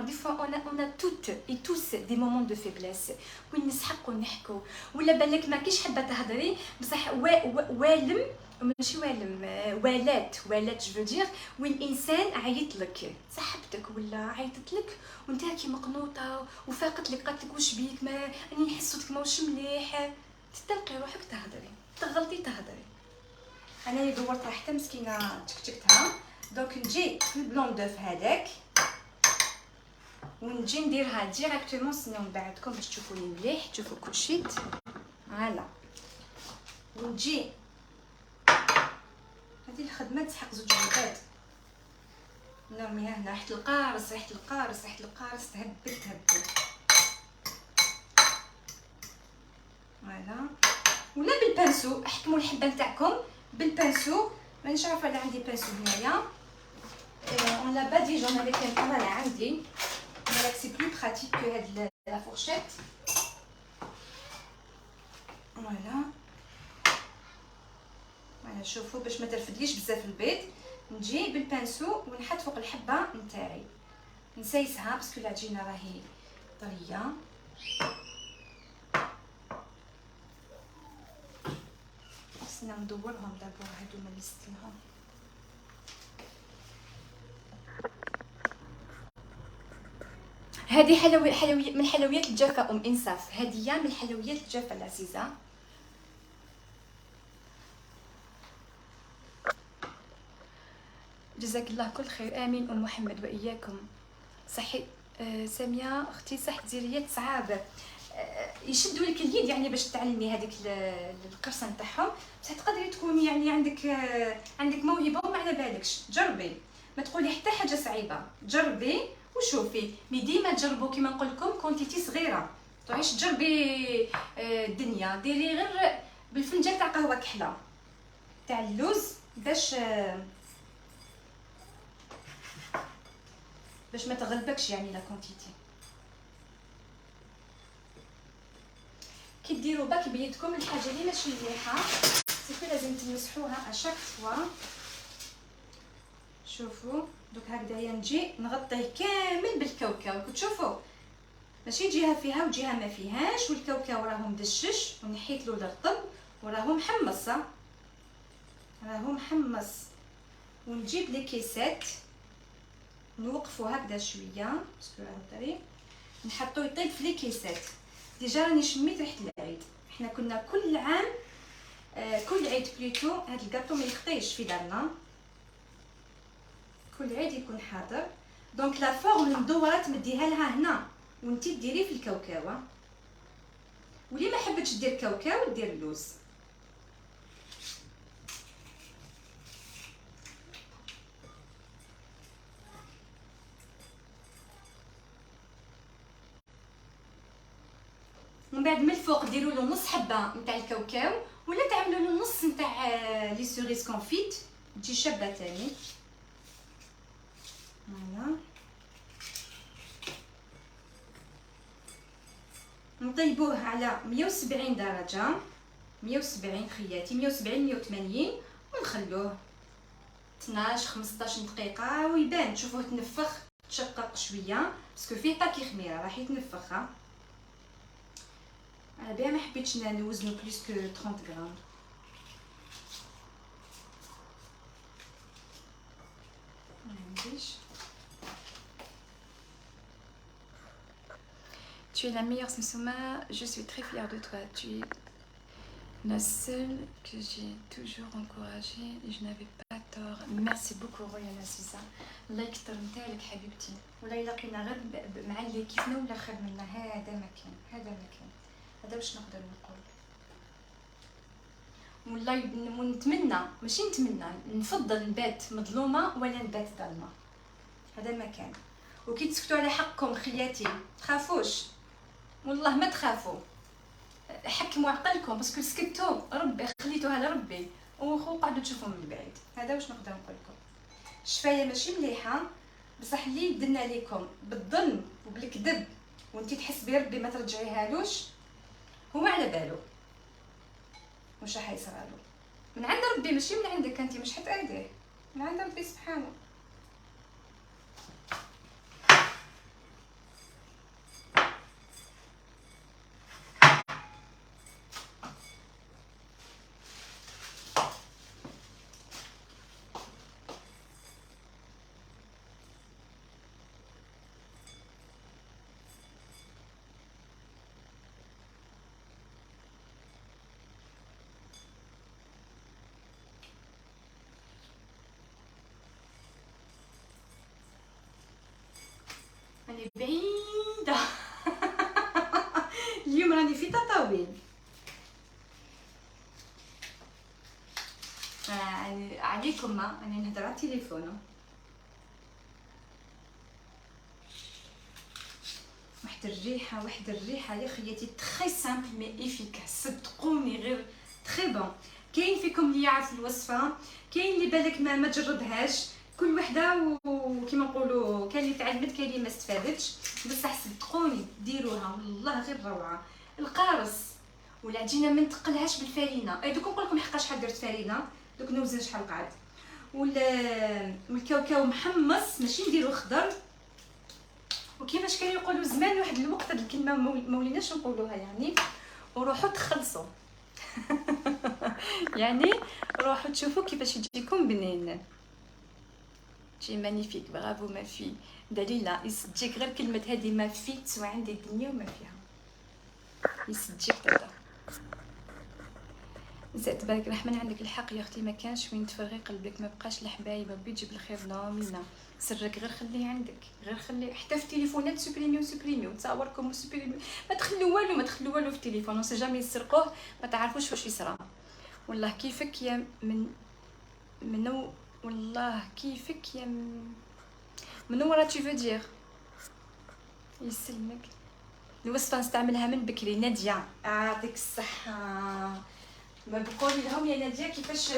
des fois on a toutes et tous des moments de faiblesse. وين نسحقوا نحكوا ولا بالك ما كيش حابه تهضري بصح والم ماشي والات جو دير. وين انسان عيط لك صاحبتك ولا عيطت لك وانت كي مقنوطه وفاقت لك قالت لك واش بيك، ما راني نحس صوتك ماهوش مليح، تلقي روحك تهضري، تغلطي تهضري. انا دورت حتى مسكينه تكتكتها. دونك نجي في البلون دوف هذاك ونجي نديرها ديريكتومون. سناو من بعدكم باش تشوفوني مليح، تشوفوا كلشي. فوالا ونجي هذه الخدمه تسحق زوج عباد. نرميها هنا. ريحه القارص تهبل. فوالا ولا بالبانسو احكموا الحبه نتاعكم بالبانسو. مانيش عارفه الا عندي بانسو هنايا. اون لا با دي جون افيك انا لا عندي، ولكن سي بلو براتيك كو هاد لا فورشيت. فوالا شوفوا باش ما ترفدليش بزاف البيض. نجي بالبانسو ونحط فوق الحبه نتاعي، نسيسها باسكو العجينه راهي طريه. خصنا ندورهم دابا هادو ما نستلهم. هذه حلويات من حلويات الجافه انصاف. هديه من حلويات الجافه العزيزه. جزاك الله كل خير. امين محمد واياكم. صحي ساميه اختي صح ديريات صعاب يشدوا لك اليد يعني باش تعلمي هذيك القرصه نتاعهم. بصح تقدري تكوني يعني عندك موهبه وما على بالكش. جربي ما تقولي حتى حاجه صعيبه، جربي وشوفي. مي ديما تجربوا كيما نقول لكم كونتيتي صغيره. تعيش تجربي الدنيا. ديري غير بالفنجان تاع قهوه كحله تاع اللوز باش ما تغلبكش يعني لا كونتيتي. كي ديروا باك بيدكم الحاجه اللي ماشي مليحه سيكو لازم تمسحوها اشاك فوا. شوفوا دوك هكذايا نجي نغطيه كامل بالكاوكاو. تشوفوا ماشي جهه فيها وجهه ما فيهاش، والكاوكاو راهو مدشش ونحيت له الرطب وراهو محمص. راهو محمص. ونجيب لي كيسات نوقفوا هكذا شويه باسكو راهو طري، نحطو يطيب في لي كيسات. ديجا راني شميت ريحه العيد. احنا كنا كل عام كل عيد بليتو هاد الكاطو ما يخطيش في دارنا، كل عيد يكون حاضر. دونك لا فورم المدوره تمديها لها هنا وانتي ديري في الكاوكاوه. واللي ما حبتش دير كاوكاو دير اللوز. ومن بعد من الفوق ديروا له نص حبه نتاع الكاوكاو ولا تعملوا له نص نتاع لي سوريز كونفيت تجي شابه تاني. فوالا نطيبوه على 170 درجه، 170 خياتي، 170 180 ونخلوه 12 15 دقيقه ويبان. تشوفوه تنفخ تشقق شويه باسكو فيه طاكي خميره راح يتنفخ. انا بها ما حبيتش نوزنو بليس كو 30 غرام. Tu es la meilleure Samsuma, je suis très fière de toi. Tu es la seule que j'ai toujours encouragée et je n'avais pas tort. Merci beaucoup Royal Aziza. الله يكثر نتاعك حبيبتي. ولا يلاقينا غير مع اللي كيفنا ولا خير منا. هذا ما كان، هذا ما كان. هذا واش نقدر نقول. والله نتمنى، ماشي نتمنى، نفضل نبات مظلومه ولا نبات ظالمه. هذا ما كان. وكي تسكتوا على حقكم خياتي تخافوش، والله ما تخافوا، حكموا عقلكم باسكو سكتوا ربي خليتوها لربي وقعدوا تشوفوا من بعيد. هذا واش نقدر نقول لكم. الشفايه ماشي مليحه بصح اللي درنا لكم بالظلم وبالكذب وانتي تحس بربي ما ترجعيهالوش هو على بالو واش راح يصرالو من عند ربي، ماشي من عندك انت، مش حتى ايديه، من عند ربي سبحانه. راني بعيدة اليوم راني في تطاوين. عليكم ما راني نهضر على التليفون. واحد الريحه يا خياتي تري سامبل مي افيكاس، صدقوني غير تري بون. كاين فيكم اللي يعرف الوصفه، كاين اللي بالك ما جربهاش، كل وحده وكيما نقولوا كاين اللي تعلمت كاين اللي ما استفادتش، بصح صدقوني ديروها والله غير روعه. القارص والعجينه ما نتقلهاش بالفارينه. دوك نقول لكم حقا شحال درت فارينه، دوك نوزن شحال قعد. والكاوكاو محمص ماشي نديرو خضر. وكيفاش كانوا يقولوا زمان واحد الوقت هاد الكلمه ما وليناش نقولوها، يعني وروحوا تخلصوا يعني روحوا تشوفوا كيفاش يجيكم بنين. شي مانيفيك، برافو ما في دليله. يسجيك غير كلمه هذه ما في تسوى عندي الدنيا وما فيها، يسجيك دابا. زاد تبارك الرحمن عندك الحق يا اختي، ما كانش وين تفرغي قلبك، ما بقاش الحبايب ربي يجيب الخير لهم لنا. سرك غير خليه عندك، غير خليه حتى في التليفونات سوبريميو تصاوركم وسوبريميو، ما تخلوا والو في التليفون، سي جامي يسرقوه ما تعرفوش واش يصرى. والله كيفك يا منو، والله كيفك يا منورة tu veux dire. يسلمك. الوصفه نستعملها من بكري. ناديه يعطيك الصحه، ما بقولي لهم يا ناديه كيفاش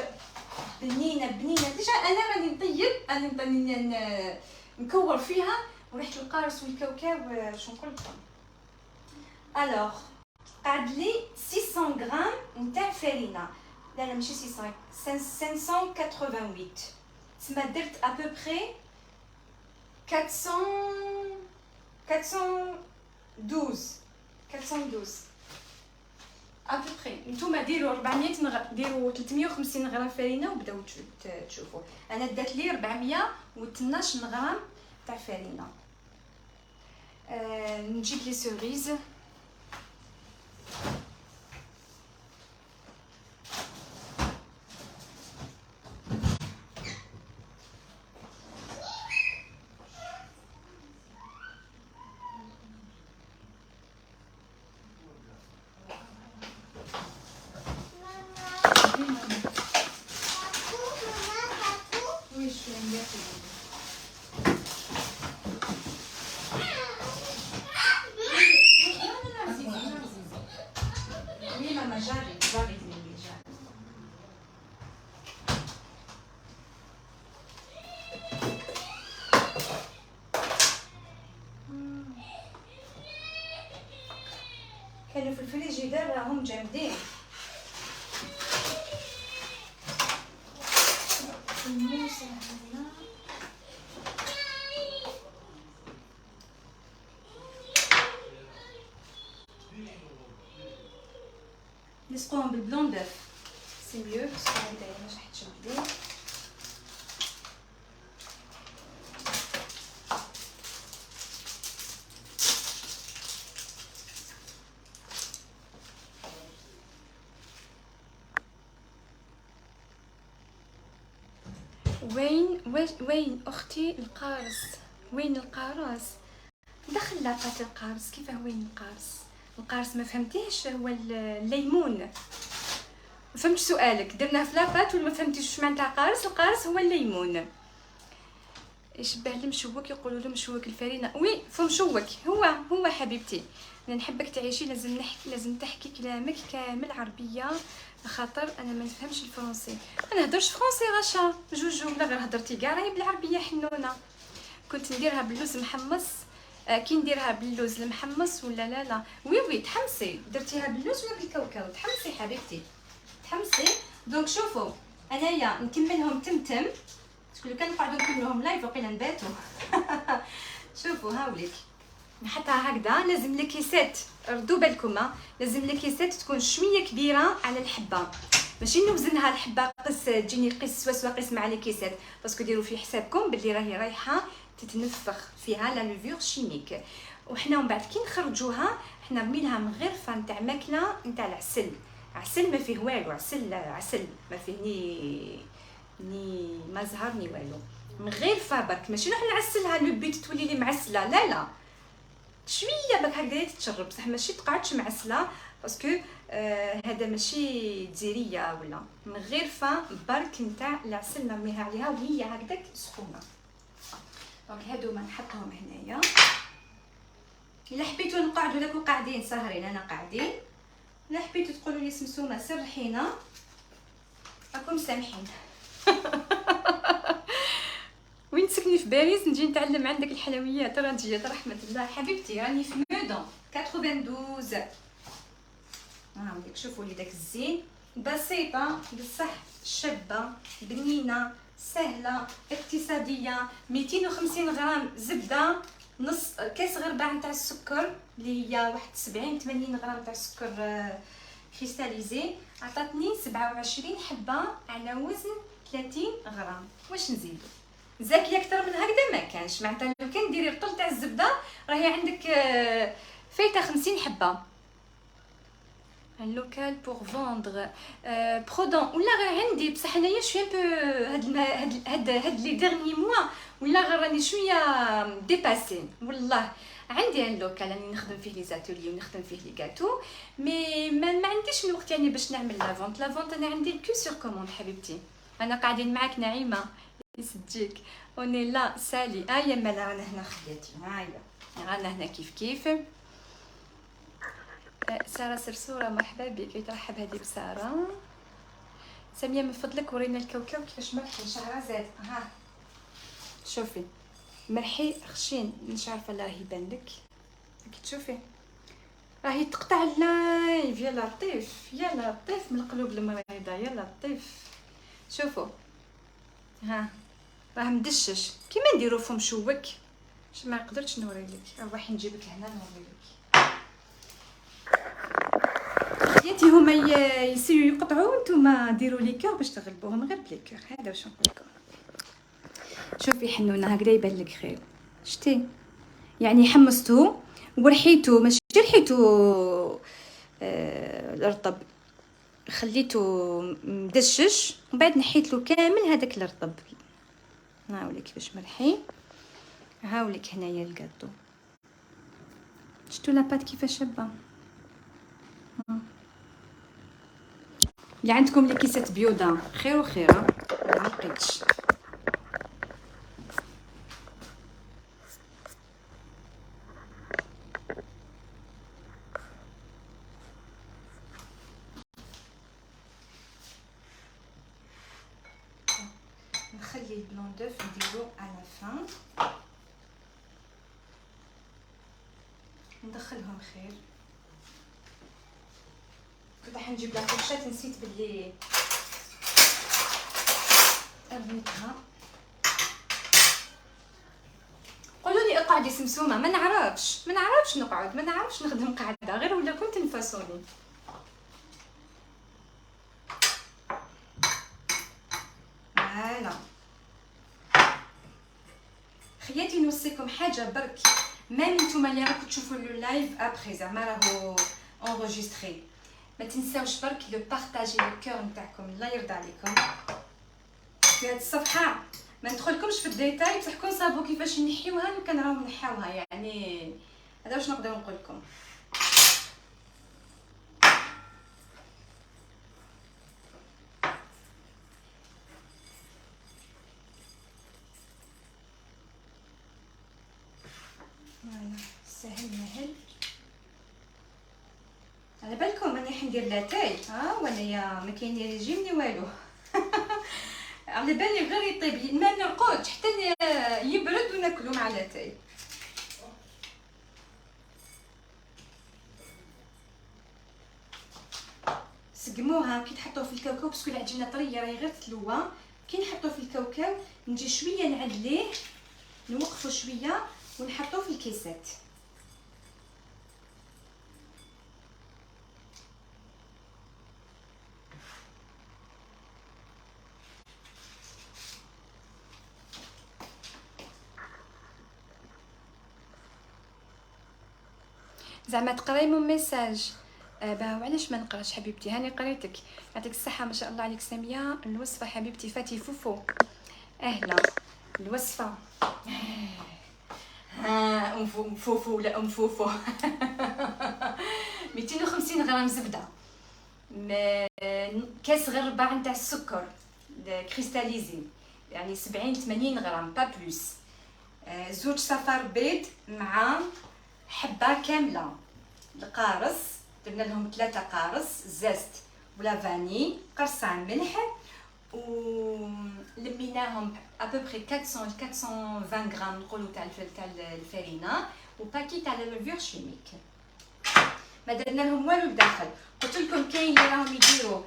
بنينه ديجا. انا راني نطيب، انا راني نكور فيها وريحه القارص والكاوكاو. شنو نقول لكم. الوغ قعد لي 600 غرام نتاع فرينه، لا ماشي 600، 588. تسمى درت ابوبري 412 ابوبري. نتوما ديروا 400 ديروا 350 غرام فرينه وبداو تشوفوا. انا دات لي 412 غرام تاع فرينه. نجيب لي سوريز. راهم جامدين. الموسى هنا نسقوهم بالبلون دوف سي ميو باسكو هكذا مش راح تشدي. وين اختي القارص؟ وين القارص؟ دخل لاقات القارص. كيفاه وين القارص؟ القارص ما فهمتيش، هو الليمون. ما فهمتش سؤالك. درناه في لاباط ولا ما فهمتيش واش معناتها قارص؟ القارص هو الليمون. يشبه المشوك، يقولوا له مشوك الفرينه. وي فمشوك هو حبيبتي. انا نحبك تعيشي، لازم تحكي كلامك كامل عربيه، خاطر انا ما نفهمش الفرنسي. انا نهضرش فرنسي غشا جوجو، لا غير هضرتي كاع راهي بالعربيه حنونه. كنت نديرها باللوز محمص. كي نديرها باللوز المحمص ولا لا. وي تحمسي. درتيها باللوز ولا بالكاوكاو؟ تحمسي حبيبتي تحمسي. دونك شوفوا انايا نكملهم تمتم، تقولوا كان نقعدوا نكملوهم لايف وقيلا نباتوا. شوفوا هاوليك نحطها هكذا. لازم الكيسات ردوا بالكم، لازم الكيسات تكون شويه كبيره على الحبه، ماشي نوزنها الحبه قص تجيني قيس سوا قيس مع الكيسات، باسكو ديروا في حسابكم باللي راهي رايحه تتنفخ فيها لا لوفور شيميك. وحنا من بعد كي نخرجوها حنا رميناها من غير فان تاع ماكله نتاع العسل. عسل ما فيه والو، عسل ما فيه ني ما زهر ني والو، من غير فابرك. ماشي نروح نعسلها لو بيت تولي لي معسله، لا شويه باك هكذا تتشرب بصح ماشي تقعدش معسله، باسكو هذا ماشي دزيريه ولا. من غير فا برك نتاع العسل نرميها عليها وهي هكذاك سخونه. دونك هادو ما نحطهم هنايا. الا حبيتو نقعدوا لكم قاعدين ساهرين انا قاعدين، الا حبيتو تقولوا لي سمسومه سرحينا راكم سامحين. وين تسكني؟ في باريس. نجي نتعلم عندك الحلويات. رانجيه رحمه الله حبيبتي، راني في مودون 92. هاوليك شوفوا لي داك الزين، بسيطه بصح شابه بنينه سهله اقتصاديه. 250 غرام زبده، نص كاس غربه نتاع السكر اللي هي واحد 70 80 غرام تاع السكر كريستاليزي. عطاتني 27 حبه على وزن 30 غرام. واش نزيدو؟ زاكيه اكثر من هكذا ما كانش. معناتها لو كان ديري رطل تاع الزبده راهي عندك فايته 50 حبه. ان لوكال بور فوندر برودون ولا غير عندي، بصح انايا شويه بو هاد لي ديرني موا ولا غير راني شويه ديباسي. والله عندي ان لوكال راني نخدم فيه لي زاتولي ونخدم فيه لي غاتو، مي ما عنديش الوقت يعني باش نعمل لا فونت انا عندي كو سور كوموند حبيبتي. انا قاعدين معاك نعيمه يسجيك وني لا سالي ايا مالا رانا هنا خديتي هايا رانا هنا كيف ساره سرسوره مرحبا بك. يترحب هذه بساره. ساميه من فضلك ورينا الكاوكاو كيفاش مرحي شهرزاد. ها شوفي مرحي خشين مش عارفه لا يبان لك كي تشوفي راهي تقطع اللايف. يا لطيف يا لطيف من القلوب المريضه يا لطيف. شوفوا ها راه مدشش كيما نديرو فم مشوك. ما قدرتش نوريلك، روحي نجيبك هنا نوريلك. حياتي هما يسيو يقطعوا نتوما ديروا لي كور باش تغلبوهم غير بلي كور. هذا واش نقول لكم. شوفي حنونه هكذا يبان لك خير. شتي يعني حمصتو ورحيتو ماشي رحيتو الرطب، خليته مدشش ومن بعد نحيت له كامل هذاك الرطب. هاوليك كيفاش مرحي. هاوليك هنايا الكاطو. شفتوا لاباط كيفاش شابه. اللي عندكم لي كيسات بيوضه خير وخير ما لقيتش. نخلي البلون دوف نديرو على فان ندخلهم خير. كنت راح نجيب لا فرشات نسيت باللي رميتها. قولوا لي اقعدي سمسومه، ما نعرفش نقعد، ما نعرفش نخدم قاعده غير ولا كنت نفاسوني. فوالا خياتي نوصيكم حاجه برك، ميم نتوما اللي راكم تشوفوا لو لايف ابري زعما راهو انغوجيستري، ما تنساوش برك لو بارطاجي لو كور نتاعكم. الله يرضى عليكم في هذه الصفحه ما ندخلكمش في الديتاي بصح كون صابو كيفاش نحيوها لو كان راهو نحاوها، يعني هذا واش نقدر نقول لكم. فوالا سهل مهل. على بالكم راني حندير لاتاي وانايا ما كاين لي ريجيم ني والو على بالي غير يطيب ما نرقدش حتى يبرد وناكلو مع لاتاي. سقموها كي تحطوه في الكاوكاو باسكو العجينه طريه راهي غير تلوى. كي نحطوه في الكاوكاو نجي شويه نعدليه نوقفوا شويه ونحطوه في الكيسات. زعما تقراي من ميساج با وعلاش ما نقراش حبيبتي؟ هاني قريتك، يعطيك الصحه ما شاء الله عليك ساميه. الوصفه حبيبتي فاتي فوفو اهلا. الوصفه ام فوفو ولا ام فوفو 250 غرام زبده، كاس غير ربع نتاع السكر كريستاليزي يعني 70-80 غرام با بلوس، زوج صفار بيض مع حبه كامله القارص، درنا لهم 3 قارص زست ولا فاني، قرصان ملح، ولميناهم ابوبري 420 غرام نقولوا تاع الفرينه وباكي تاع لافور شيميك. ما درنا لهم والو لداخل. قلت لكم كاين اللي راهم يديروا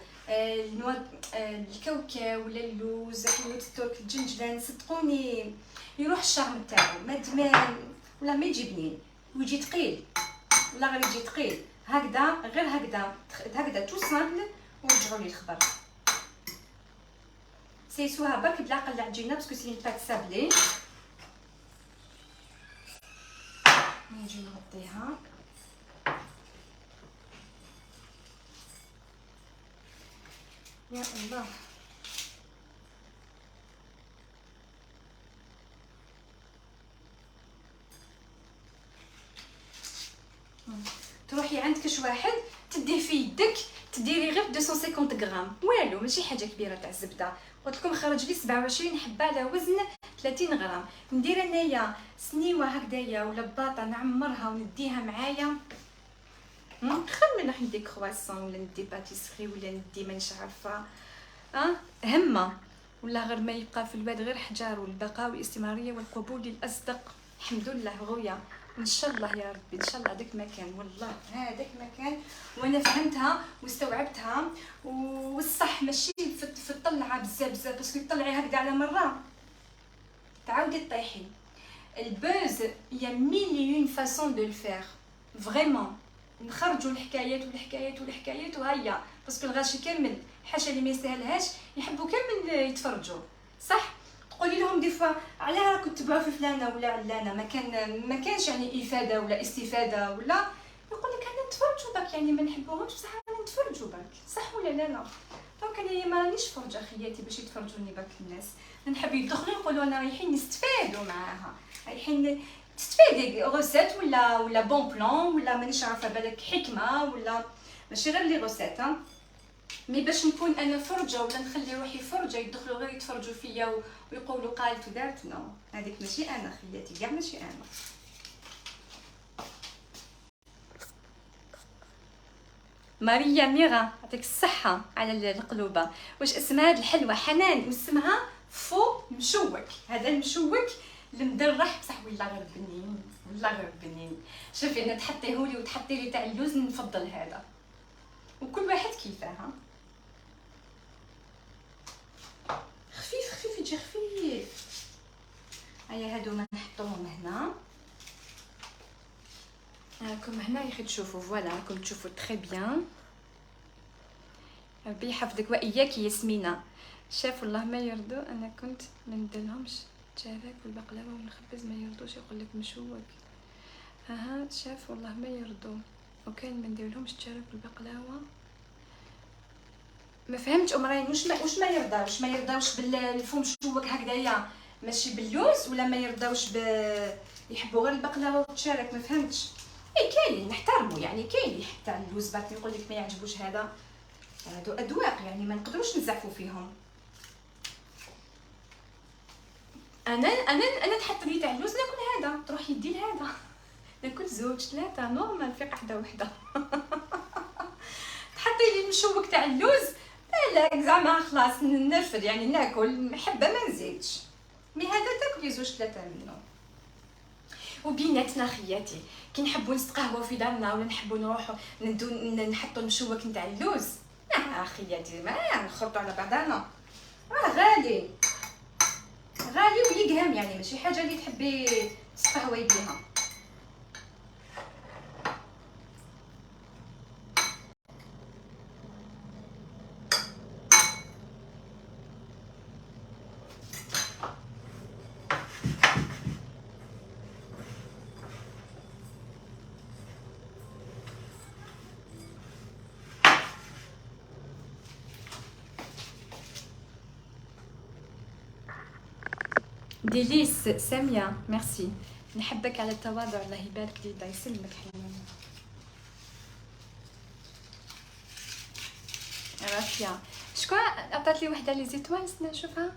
الكاوكاو ولا اللوز حلوه الترك الجنجلان، صدقوني يروح الشرم تاعو ما ولا ما يجي بنين ويجي ثقيل ولا غير يجي ثقيل هكذا غير هكذا تو سامبل. ورجعوا لي الخبر سيسوها برك بلا العجينه باسكو سي بات سابلي. نجي نغطيها يا الله. تروحي عند كش واحد تديه في يدك تديري غير 250 غرام والو ماشي حاجه كبيره تاع الزبده. قلت لكم خرج لي 27 حبه على وزن 30 غرام. ندير انايا سنيوه هكذايا ولا بطاطا نعمرها ونديها معايا. خير من راح ندي كرواسون ولا ندي باتيسري ولا ندي مانيش عارفه همه ولا غير ما يبقى في الواد غير حجار والبقاء والاستمراريه والقبول للاصدق. الحمد لله غويا ان شاء الله يا ربي ان شاء الله هذاك مكان والله هذاك مكان وانا فهمتها واستوعبتها. والصح ماشي في الطلعه بزاف باسكو تطلعي هكذا على مره تعاودي طيحي. البوز يا مليون فاصون دو الفير فريمون. نخرجوا الحكايات وهيا باسكو الغاشي كامل حاجه اللي ما يستاهلهاش يحبوا كامل يتفرجوا صح. تقولي لهم دي فوا علاه راكم تبعوا في فلانه ولا علانه ما كانش يعني افاده ولا استفاده ولا يقول لك انا نتفرجوا برك يعني ما نحبوهمش بصح انا نتفرجوا برك صح ولا لا. دونك انا ما رانيش فرجه خياتي باش يتفرجوني برك الناس. نحب يدخلوا يقولوا انا رايحين نستفادوا معاها رايحين تستفادي غوسيت ولا بون بلان ولا مانيش عارفه بالك حكمه ولا ماشي غير لي غوسيت مي باش نكون انا فرجه ولا نخلي روحي فرجه يدخلوا غير يتفرجوا فيا ويقولوا قالت ودارت نو هذيك ماشي انا خياتي كاع ماشي انا. ماريا ميرا يعطيك الصحه على القلوبه. واش اسمها هاد الحلوه؟ حنان واسمها فو مشوك. هذا المشوك المدرح بصح والله غير بنين والله غير بنين. شوفي انا تحطيهولي وتحطي لي تاع اللوز نفضل هذا وكل واحد كيفاه. خفيف خفيف يجي خفيف. هيا هادو ما نحطوهم هنا. راكم هنا يا اخي تشوفوا، فوالا راكم تشوفوا تري بيان. ربي يحفظك واياك ياسمينه. شاف والله ما يرضوا، انا كنت ما نديرلهمش الشراك والبقلاوه والخبز، ما يرضوش، يقول لك مشوك. اها شاف والله ما يرضوا، وكان ما نديرلهمش الشراك والبقلاوه. ما فهمتش امرين، واش ما يرضاوش بالفوم مشوك هكذايا ماشي باللوز، ولا ما يرضاوش يحبوا غير البقلاوه والشراك؟ ما فهمتش. اي كاين نحترمو يعني، كاين حتى اللوز باك يقول لك ما يعجبوش هذا، هادو اذواق يعني ما نقدروش نزعفوا فيهم. انا تحط لي تاع اللوز ناكل هذا، تروح يدي لهذا ناكل زوج ثلاثه نورمال في قحده وحده. تحطي لي المشوك تاع اللوز لا زعما خلاص نرفد يعني، ناكل حبه ما نزيدش، مي هذا تاكلي زوج ثلاثه منه. وبيناتنا خياتي كي نحبوا نستقهووا في دارنا ولا نحبوا نروحوا نحطوا المشوك نتاع اللوز، خياتي ما نخرطوا على بعضنا، غالي غالي ويقهم يعني، ماشي حاجه اللي تحبي تستقهوي بيها. ديليس ساميه ميرسي، نحبك على التواضع، الله يبارك لي، الله يسلمك حنان. رافيا شكون عطات لي وحده لي زيتوال؟ استنى نشوفها.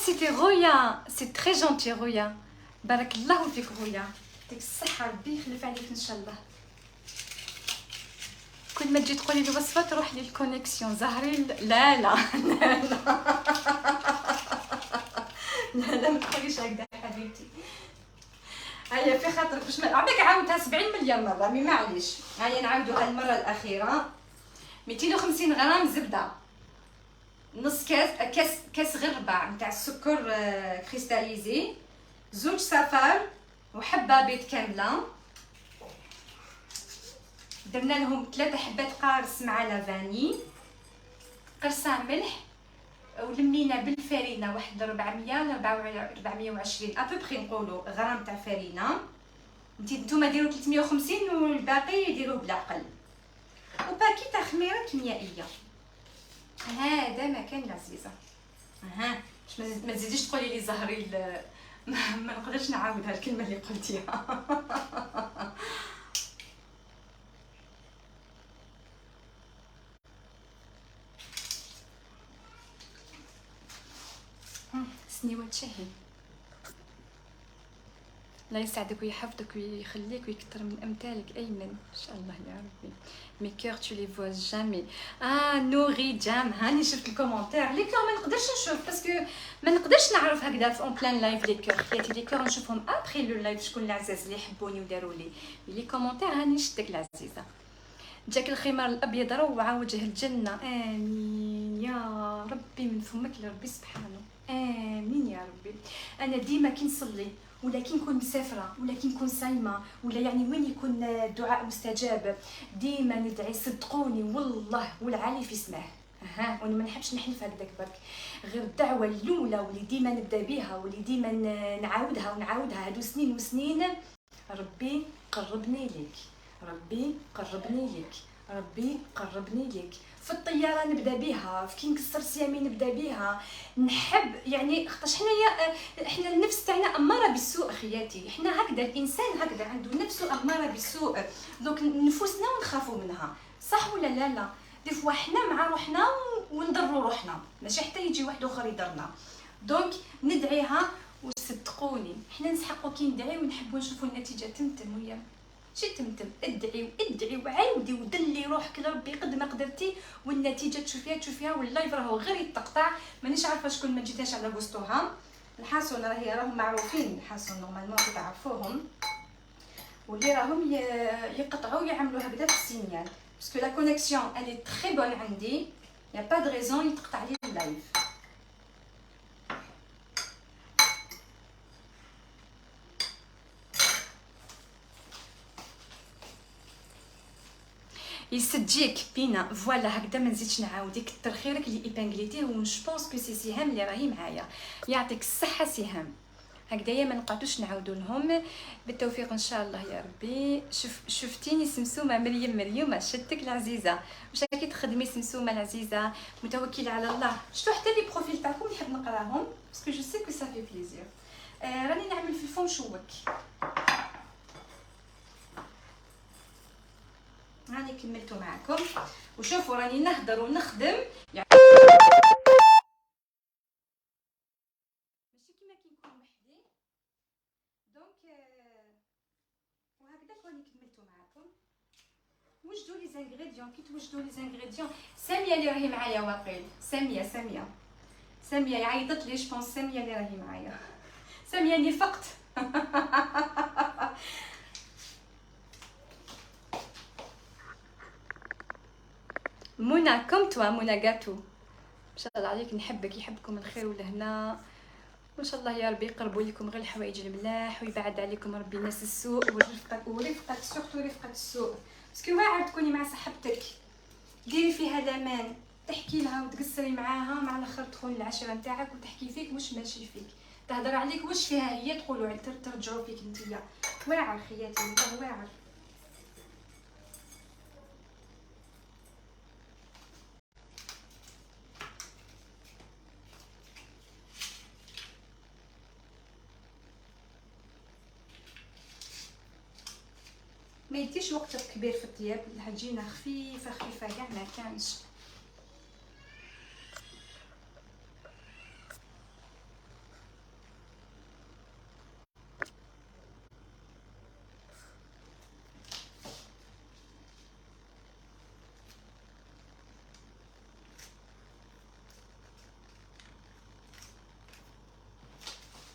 سيتي غويا، سي تري جونتي غويا، بارك الله فيك غويا، يعطيك الصحه، ربي يخلف عليك ان شاء الله. كل ما تجي تقولي لي وصفه تروح لي الكونيكسيون زهري. لا لا لا لا لا ما تقوليش هكذا حبيبتي. هيا في خاطرك باش ما عمرك عاودتها 70 مليون مره، مي معليش. هيا نعاودوها المره الاخيره. 250 غرام زبده، نص كاس غير ربع نتاع السكر كريستاليزي، زوج صفار وحبه بيض كامله، درنا لهم 3 حبات قارص مع لافاني، قرصه ملح، ولمينا بالفرينه واحد 400 ل 420 ابوبخي نقولوا غرام تاع فرينه. نتوما ديروا 350 والباقي ديروه بالعقل. وباكي تاع خميره كيميائيه. هذا مكان العزيزه. ما تزيديش تقولي لي زهري ما نقدرش نعاودها الكلمه اللي قلتيها. سنيوات شهي. الله يسعدك ويحفظك ويخليك ويكثر من امثالك ايمن ان شاء الله يا ربي. مي كور تو لي فوا جامي. نوري جام، هاني شفت الكومونتير. لي كور ما نقدرش نشوف باسكو ما نقدرش نعرف هكذا في اون بلان لايف. لي كور حياتي لي كور نشوفهم ابري لو لايف، شكون العزاز اللي يحبوني وداروا لي لي كومونتير. هاني شفتك العزيزه. جاك الخمار الابيض روعه، وجه الجنه. امين يا ربي، من فمك لربي سبحانه. امين يا ربي. انا ديما كي نصلي ولا كي نكون مسافره ولا كي نكون صايمه ولا يعني وين يكون الدعاء مستجاب، ديما ندعي صدقوني والله والعلي في اسمه. وانا ما نحبش نحلف هكذاك برك، غير الدعوه الاولى واللي ديما نبدا بها واللي ديما نعاودها ونعاودها هادو سنين وسنين: ربي قربني ليك، ربي قربني ليك، ربي قربني ليك. في الطياره نبدا بها، في كي نكسر سيامي نبدا بها. نحب يعني خاطرش حنا النفس تاعنا اماره بالسوء خياتي، حنا هكذا الانسان هكذا عنده نفسه اماره بالسوء، دونك نفوسنا ونخافوا منها، صح ولا لا؟ لا دي فوا حنا مع روحنا ونضروا روحنا، ماشي حتى يجي واحد اخر يضرنا. دونك ندعيها وصدقوني حنا نسحقوا كي ندعي ونحبوا نشوفوا النتيجه تمتم. ويا شي تمتم، ادعي وعاودي ودلي روحك لربي قد ما قدرتي، والنتيجه تشوفيها. واللايف راهو غير يتقطع، مانيش عارفه شكون ما جيتهاش على بوستوها. الحاسون راهم معروفين، الحاسون نورمالمون تعرفوهم، واللي راهم يقطعوا يعملوا هكذا في السينيال. باسكو لا كونيكسيون الي تري بون عندي، يا با دو ريزون يتقطع لي اللايف. يسجيك بينا فوالا هكذا، ما نزيدش نعاودك. كتر خيرك اللي ايبانغليتيه، و جوبونس كو سي سهام اللي راهي معايا. يعطيك الصحه سهام. هكذايا ما نقعدوش نعاودوا لهم. بالتوفيق ان شاء الله يا ربي. شفتيني سمسومه مريم شتك العزيزه، واش راكي تخدمي سمسومه العزيزه؟ متوكله على الله. شفتوا حتى لي بروفيل تاعكم نحب نقراهم باسكو جو سي كو سا في بليزير. راني نعمل في الفم شوك، راني كملتو معكم. وشوفوا راني نهضر ونخدم يعني ماشي كيما كي نكون وحدي. دونك وهكذا راني كملتو معكم. وجدوا لي زانغريديون. كي توجدوا لي زانغريديون، ساميه اللي راهي معايا واقيل، ساميه عيطت لي جوبونس. ساميه اللي راهي معايا، ساميه نفقت. منى كوم توا، منى غاتو. ما شاء الله عليك، نحبك، يحبكم الخير والهنا وان شاء الله يا ربي. يقربوا لكم غير الحوايج الملاح، ويبعد عليكم ربي ناس السوء ورفقه سورتو رفقه السوء. باسكو واعر تكوني مع صاحبتك، ديري فيها الامان، تحكي لها وتقصري معاها، مع الاخر تدخل العشره نتاعك وتحكي فيك واش ماشي فيك، تهضر عليك واش فيها هي، تقولوا ترجعوا فيك نتيا. واعر خياتي، انت واعر. ما يديش وقت كبير في الطياب، العجينه خفيفه كاع ما كانش.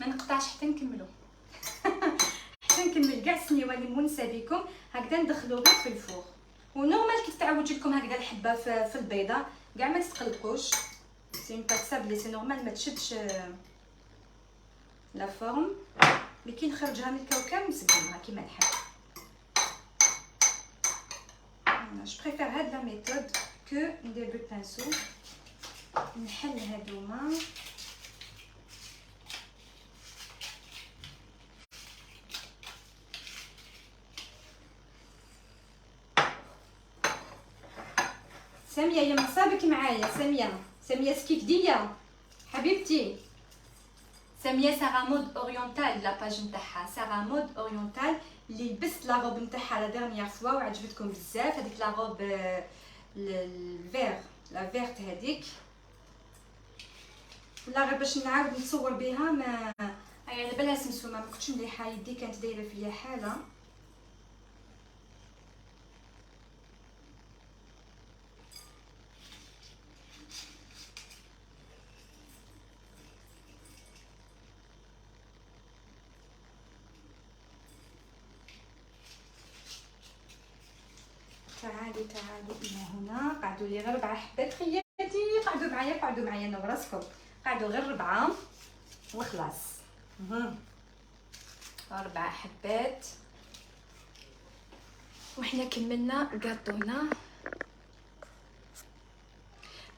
ما نقطعش حتى نكملو. حتى نكمل كاع السنيواني منسى بكم. هكذا ندخلو غير في الفوغ. ونورمال كي تعوج لكم هكذا الحبه في البيضه كاع ما تتقلقوش، سي اون باسابلي، سي نورمال ما تشدش لا فورم. مي كي نخرجها من الكاوكاو نسقمها كيما نحب. انا جو بريفير هاد لا ميثود كو ندير بالبانسو. نحل هادوما. ساميه يا مصابك معايا، ساميه سكيكديه حبيبتي. ساميه سارا مود اورينتال، لا باج نتاعها سارا مود اورينتال، اللي لبست لا روب نتاعها لا ديرنيير فوا وعجبتكم بزاف. هذيك لا روب الفير، لا فيرت هذيك، ولا غير باش نعاود نتصور بها. ما على بالها سمسومه، ما كنتش مليحه، يدي كانت دايره فيا حاله. تعالوا الى هنا. قعدوا لي غير 4 حبات خياتي، قعدوا معايا انا وراسكم. قعدوا غير 4 وخلاص. 4 حبات وحنا كملنا كاطونا.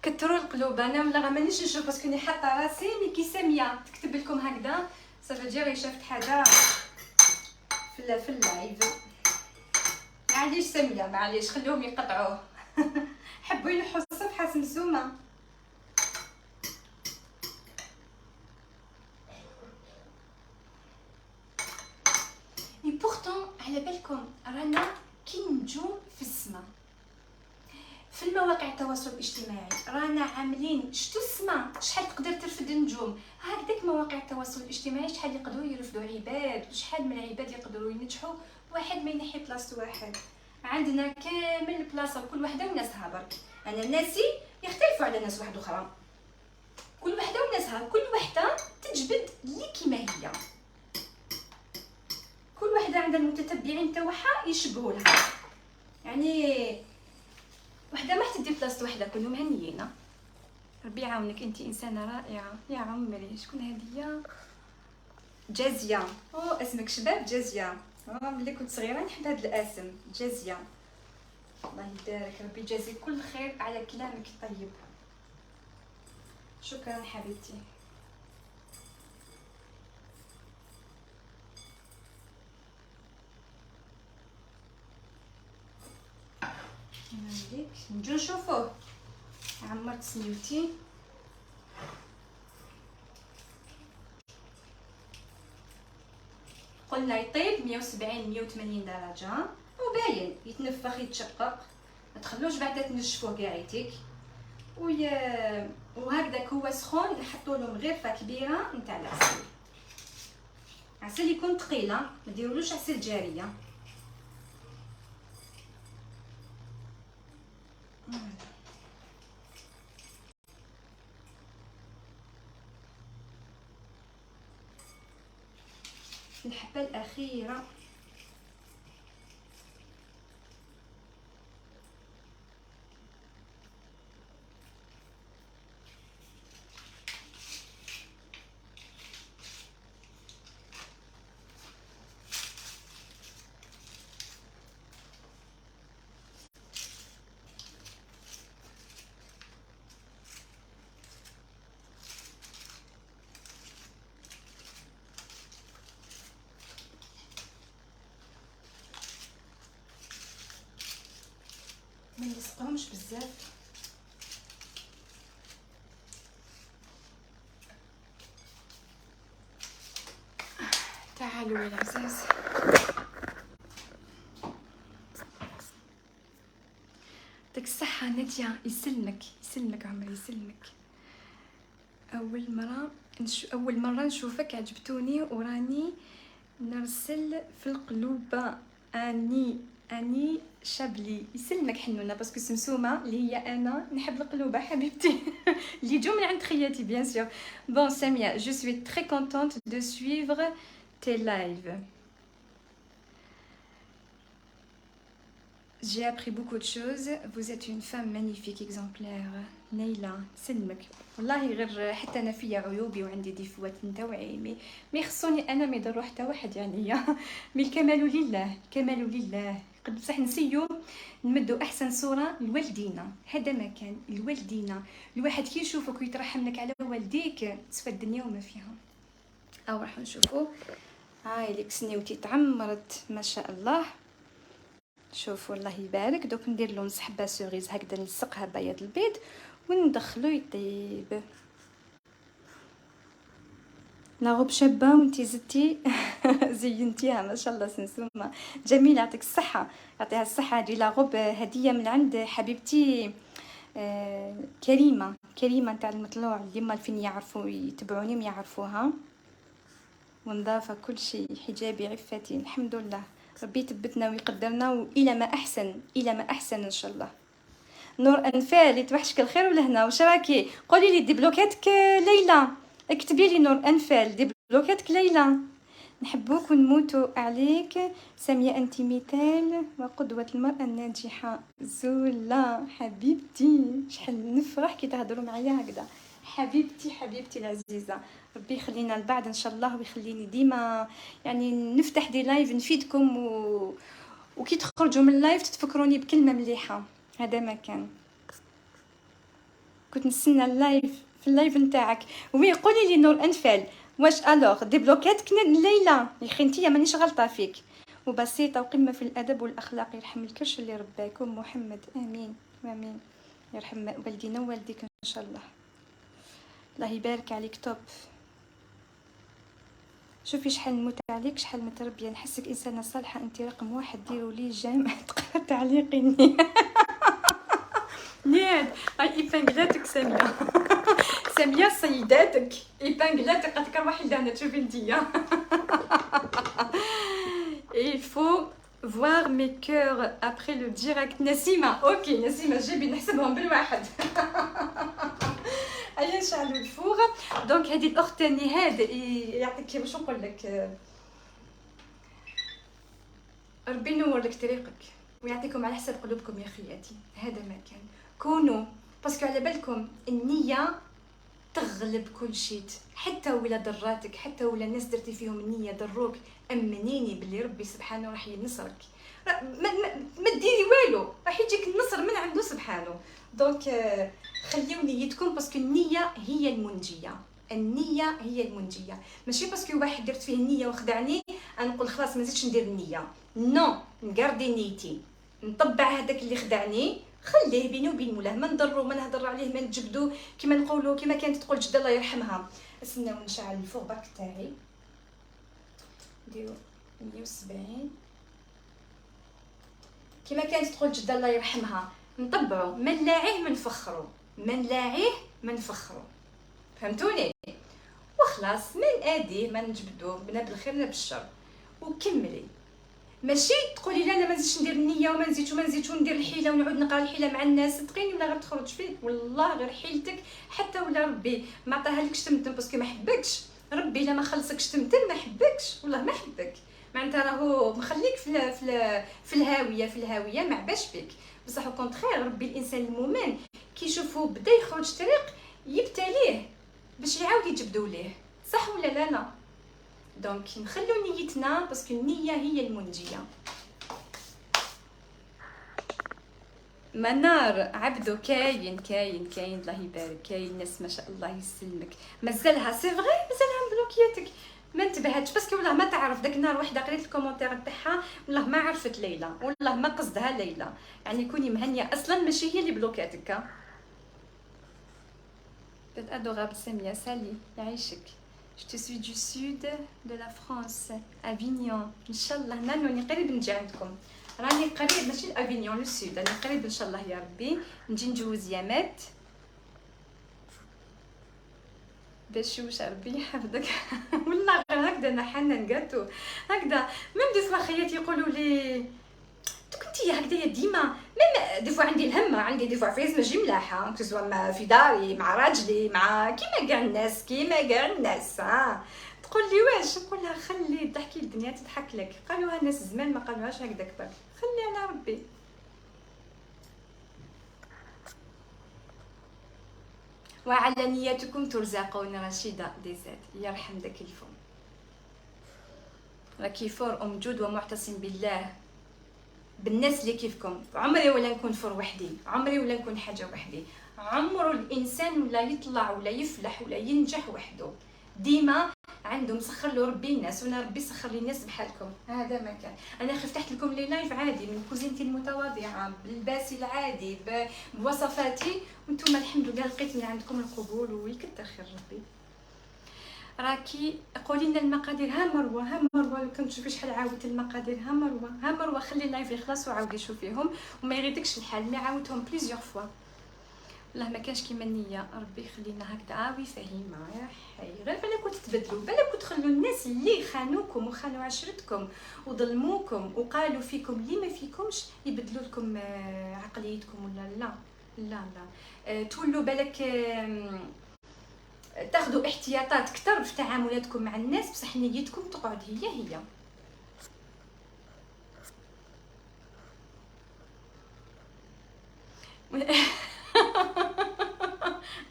كثروا القلوب. انا ولا مانيش نشوف باسكو ني حاطه راسي، مي كي ساميه تكتب لكم هكذا صافي دير شافت حاجه في اللايف. معليش ساميه، معليش خليهم يقطعوه. حبوا يلحوا الصفحه سمسومه. مي بورتون على بالكم رانا كي نجوم في السماء، في المواقع التواصل الاجتماعي رانا عاملين شتو السما شحال تقدر ترفد النجوم. هكذاك مواقع التواصل الاجتماعي شحال يقدروا يرفدوا عباد، وشحال من العباد يقدروا ينجحوا. واحد ما ينحي بلاصه واحد، عندنا كامل البلاصه وكل وحده وناسها. برك انا ناسي يختلفوا على ناس واحد اخرى، كل وحده وناسها، كل وحده تجبد لي كيما هي، كل وحده عندها المتتبعين تاعها يشبهوا لها. يعني وحده ما حتدي بلاصه وحده، كلهم هنيين. ربي يعاونك، انت انسانه رائعه يا عمري. شكون هذه؟ جازيه. او اسمك شباب جازيه. ملي كنت صغيره نحب هذا الاسم جازيه. الله يبارك، ربي يجازيك كل خير على كلامك الطيب. شكرا حبيبتي. نوريك، نجو نشوفوه. عمرت سنيوتي. قلنا يطيب 170 180 درجه، وباين يتنفخ يتشقق. ما تخلوش بعدا تنشفوه كاعيتك. وهكذاك هو سخون نحطوا له مغرفه كبيره نتاع العسل. عسل يكون ثقيله، ما ديرولوش عسل جاريه. الحبه الاخيره ما نلصقهمش بزاف. تعالوا يا العزاز. يعطيك الصحة نادية، يسلمك يسلمك عمري يسلمك. أول مرة نشوفك عجبتوني وراني نرسل في القلوب. اني شابلي يسلمك حنونه، باسكو سمسومه اللي هي انا نحب القلوبه حبيبتي. اللي جو من عند خياتي بيان سور. بون ساميه، جو سوي تري كونتونت دو سويفر تي لايف. J'ai appris beaucoup de choses. Vous êtes une femme magnifique, exemplaire. نيلة سلمك. والله غير حتى انا فيا عيوبي وعندي ديفوات نتاوعي، مي خصوني انا ما يضروا حتى واحد يعني. مي الكمال لله، الكمال لله. قد بصح نسيو نمدوا احسن صوره لوالدينا. هذا ما كان الوالدينا. الواحد كي يشوفك ويترحم لك على والديك تصفى الدنيا وما فيها. او راح نشوفوا. هاي لك سنيوتي تعمرت ما شاء الله. شوفوا الله يبارك. دوك ندير له نص حبه سوريز هكذا نلصقها بياض البيض وندخلو يطيب. لا غوب شابه وانتي زدتي زينتيها ما شاء الله سمسومه جميله. يعطيك الصحه، يعطيها الصحه. هذه لا غوب هديه من عند حبيبتي كريمه نتاع المطلوع، اللي ما فين يعرفوا يتبعوني ما يعرفوها. ونضافه كل شيء، حجابي عفتي الحمد لله. ربي يثبتنا ويقدرنا والى ما احسن، الى ما احسن ان شاء الله. نور انفال يتوحشك الخير ولهنا. واش راكي؟ قولي لي ديبلوكاتك ليلى، اكتبي لي نور انفال ديبلوكاتك ليلى. نحبوك ونموتوا عليك ساميه، انت مثال وقدوه المراه الناجحه. زولا حبيبتي، شحال نفرح كي تهضروا معايا هكذا. حبيبتي حبيبتي العزيزه، ربي يخلينا لبعض ان شاء الله، ويخليني ديما يعني نفتح دي لايف نفيدكم وكي تخرجوا من اللايف تتفكروني بكلمه مليحه. هذا ما كان. كنت نستنى اللايف في اللايف نتاعك. وي قولي لي نور انفال، واش الوغ ديبلوكاتك ليلى؟ يا اخي انتيا مانيش غلطه فيك. وبسيطه وقمه في الادب والاخلاق. يرحم الكرش اللي رباكم محمد. امين امين. يرحم والدينا ووالديك ان شاء الله. الله يبارك عليك. توب. شوفي شحال نموت عليك، شحال متربيه. نحسك انسانه صالحه، انت رقم واحد. ديروا لي جيم تقرا تعليقيني. نياد هاي ايبانجلاتك ساميه. ساميه سيداتك ايبانجلاتك قد واحد انا تشوفي انتيا. il faut voir mes cœurs après le direct. نسيمه اوكي نسيمه جيبي نحسبهم بالواحد. ايا نشعلوا الفوغ. دونك هذه الاخت نهاد يعطيك واش نقول لك، ربي ينور لك طريقك. ويعطيكم على حسب قلوبكم يا خياتي. هذا ما كان. كونوا باسكو على بالكم النيه تغلب كل شيء، حتى ولا ضراتك، حتى ولا الناس درتي فيهم النيه ضروك، امنيني باللي ربي سبحانه راح ينصرك. ما ديري والو، راح يجيك النصر من عنده سبحانه. دونك خليو نيتكم، باسكو النيه هي المنجيه. النيه هي المنجيه، ماشي باسكو واحد درت فيه النيه وخدعني نقول خلاص ما نزيدش ندير النيه. نو، نقاردي نيتي، نطبع هذاك اللي خدعني، خليه بيني وبين مولاه، ما نضرو ما نهضر عليه، ما نجبدو. كيما نقولوا، كيما كانت تقول جده الله يرحمها، استناو نشعل الفوق باك تاعي، نديرو 170. كيما كانت تقول جده الله يرحمها، نطبعوا ما نلاعيه ما نفخروا، ما نلاعيه ما نفخروا، فهمتوني؟ وخلاص ما ناديه ما نجبدوه، بنا بالخير لا بالشر، وكملي. ماشي تقولي لا انا ما نزيدش ندير النيه وما نزيدش وندير الحيله ونعود نقرا الحيله مع الناس، صدقيني ولا غير تخرج فيك والله غير حيلتك، حتى ولا ربي ما عطاها لكش تمتم باسكو ما حبكش. ربي الا ما خلصكش تمتم ما حبكش، والله ما حبك، معناتها راهو مخليك في الهاويه ما عباش فيك. بصح او كونطرير ربي الانسان المؤمن كي يشوفو بدا يخرج طريق يبتليه باش يعاود يجبدوا ليه، صح ولا لا؟ دونك نخلو نيتنا باسكو النيه هي المنجيه. منار عبدو كاين الله يبارك، كاين ناس ما شاء الله يسلمك، مازالها سي فغي مازالها مبلوكياتك، ما انتبهتش باسكو والله ما تعرف. داك النهار وحده قريت الكومونتير تاعها والله ما عرفت ليلى، والله ما قصدها ليلى، يعني كوني مهنيه اصلا ماشي هي اللي بلوكاتك. بنت ادورابل ساميه سالي يعيشك. Je te suis du sud de la France, Avignon. ان شاء الله نانوني قريب نجي عندكم، راني قريب ماشي لافينيون لو سود، راني قريب ان شاء الله يا ربي نجي نجوز يامات باش واش ربي يحفظك. والله غير هكذا انا حنان قاتو هكذا. ميم دي فوا خياتي يقولوا لي كنتي هكذايا ديما، ميم دي فوا عندي الهمه، عندي دي فوا فيز ماشي ملاحه، كسوا في داري مع راجلي مع كيما كاع الناس ها. تقول لي واش، نقول لها خلي تحكي الدنيا تضحك لك، قالوها الناس زمان ما قالوهاش هكذاك برك، خلي على ربي. وعلى نياتكم ترزقون. رشيده ديزاد يرحم داك الفم، راكي فور ام جود ومعتصم بالله بالناس اللي كيفكم. عمري ولا نكون فور وحدي، عمري ولا نكون حاجه وحدي، عمره الانسان ولا يطلع ولا يفلح ولا ينجح وحده، ديما عنده مسخر له ربي الناس، وانا ربي سخر لي الناس بحالكم. هذا ما كان. انا فتحت لكم لي لايف عادي من كوزينتي المتواضعه بالباسي العادي بوصفاتي، وانتم الحمد لله لقيت من عندكم القبول ويكثر خير ربي. راكي قولي لنا المقادير. ها مروه كنت تشوفي شحال عاودت المقادير. ها مروه خلي اللايف يخلص وعاودي شوفيهم وما يغيدكش الحال، ما عاودتهم بليزيور فوا. والله ما كانش كيما النيه، ربي يخلينا هكذا. وي فهيمه يا حي، غير بالك تتبدلوا، بالك تخلوا الناس اللي خانوكم وخانوا عشرتكم وظلموكم وقالوا فيكم اللي ما فيكمش يبدلوا لكم عقليتكم، ولا لا تولوا بالك تاخذوا احتياطات كتر في تعاملاتكم مع الناس، بصح نيتكم تقعد هي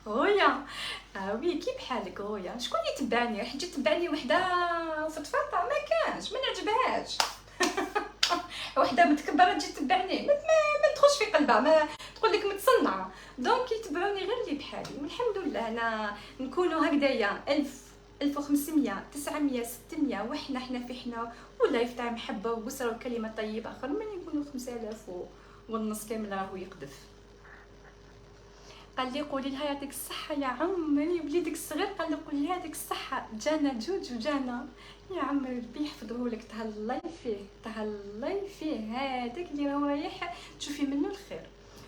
غويا. وي كي بحالك غويا؟ شكون يتبعني؟ راح تجي تبعني وحده فطفطه؟ ما كانش، ما نعجبهاش. وحده متكبره تجي تبعني ما تدخلش في قلبها، ما تقول لك متصنعه. دونك يتبعوني غير اللي بحالي، والحمد لله انا نكونوا هكذايا 1000 1500 900 600 وحنا في حنا واللايف تاع محبه وبسره وكلمه طيبه، اخر من يكونوا 5000 والنص كامل راهو يقذف. قال لي قولي لها يعطيك الصحه يا عمري، وليدك الصغير قال لي قولي لها يعطيك الصحه، جانا جوج وجانا يا عمري ربي يحفظه لك، تهلاي فيه هذاك اللي راهو رايح تشوفي منه الخير.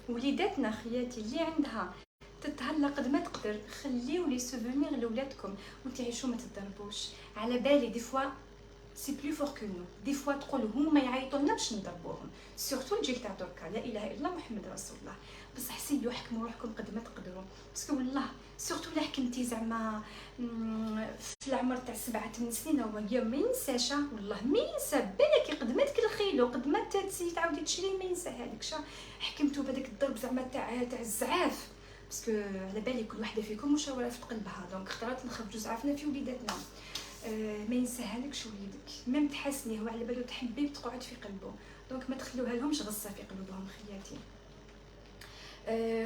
وليداتنا خياتي اللي عندها تتهلا قد ما تقدر، خليو لي سوفونير لولادكم وتعيشوا ما تضربوش. على بالي دي فوا سي بلو فور كو نو. دي فوا تقول هما يعيطوا لنا باش نضربوهم، سورتو الجيل تاع دركا، لا اله الا الله محمد رسول الله. بصح سيو حكموا روحكم قد ما تقدروا، باسكو والله سورتو لا حكمتي زعما في العمر تاع 7 8 سنين هو ما ينساش، والله ما ينسى. بالك قد ما تكلخيلو قد ما تسي تعاودي تشري ما ينسى هذاك. حكمتو بهذاك الضرب زعما تاع الزعاف، باسكو على بالي كل وحده فيكم مشاوره في قلبها، دونك اختارت نخرجوا زعافنا في وليداتنا. ما ينساهالكش وليدك، ميم تحسني هو على بالو تحبيه تقعد في قلبه، دونك ما تخلوها لهمش غصه في قلوبهم خياتي.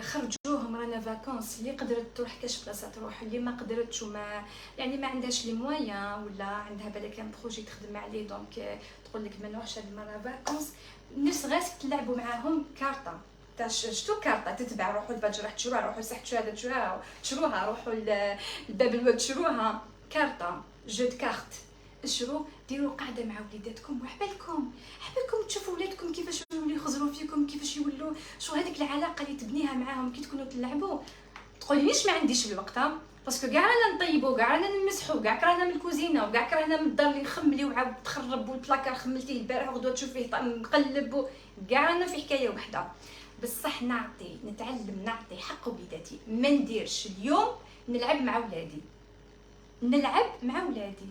خرجوهم رانا فاكونس، اللي قدرت تروح كاش بلاصه تروح، اللي ما قدرتش وما يعني ما عندهاش لي مويان ولا عندها بالك كان بروجي تخدم عليه، دونك تقول لك ما نروحش هاد المره فاكونس. الناس غاس تلعبوا معاهم كارطه تاع شتو كارطه تتبع، روحوا الباج راح تشروها، روحوا سحتوا هذا تشروها، روحوا الباب الواد تشروها، كارطه جو دو كارت اشرو. ديروا قاعده مع وليداتكم وحبالكم تشوفوا ولادكم كيفاش يولوا يخزروا فيكم، كيفاش يولوا شو هذيك العلاقه اللي تبنيها معاهم كي تكونوا تلعبوا. تقوليش ما عنديش الوقت، باسكو كاع رانا نطيبوا، كاع رانا نمسحوا، كاع كرانا من الكوزينه، وكاع كرانا من الدار اللي نخملي وعاود تخرب، والبلاكار خملتيه البارح وغدوه تشوفيه مقلب، كاع رانا في حكايه وحده. بصح نتعلم نعطي حق وليداتي. ما نديرش اليوم نلعب مع ولادي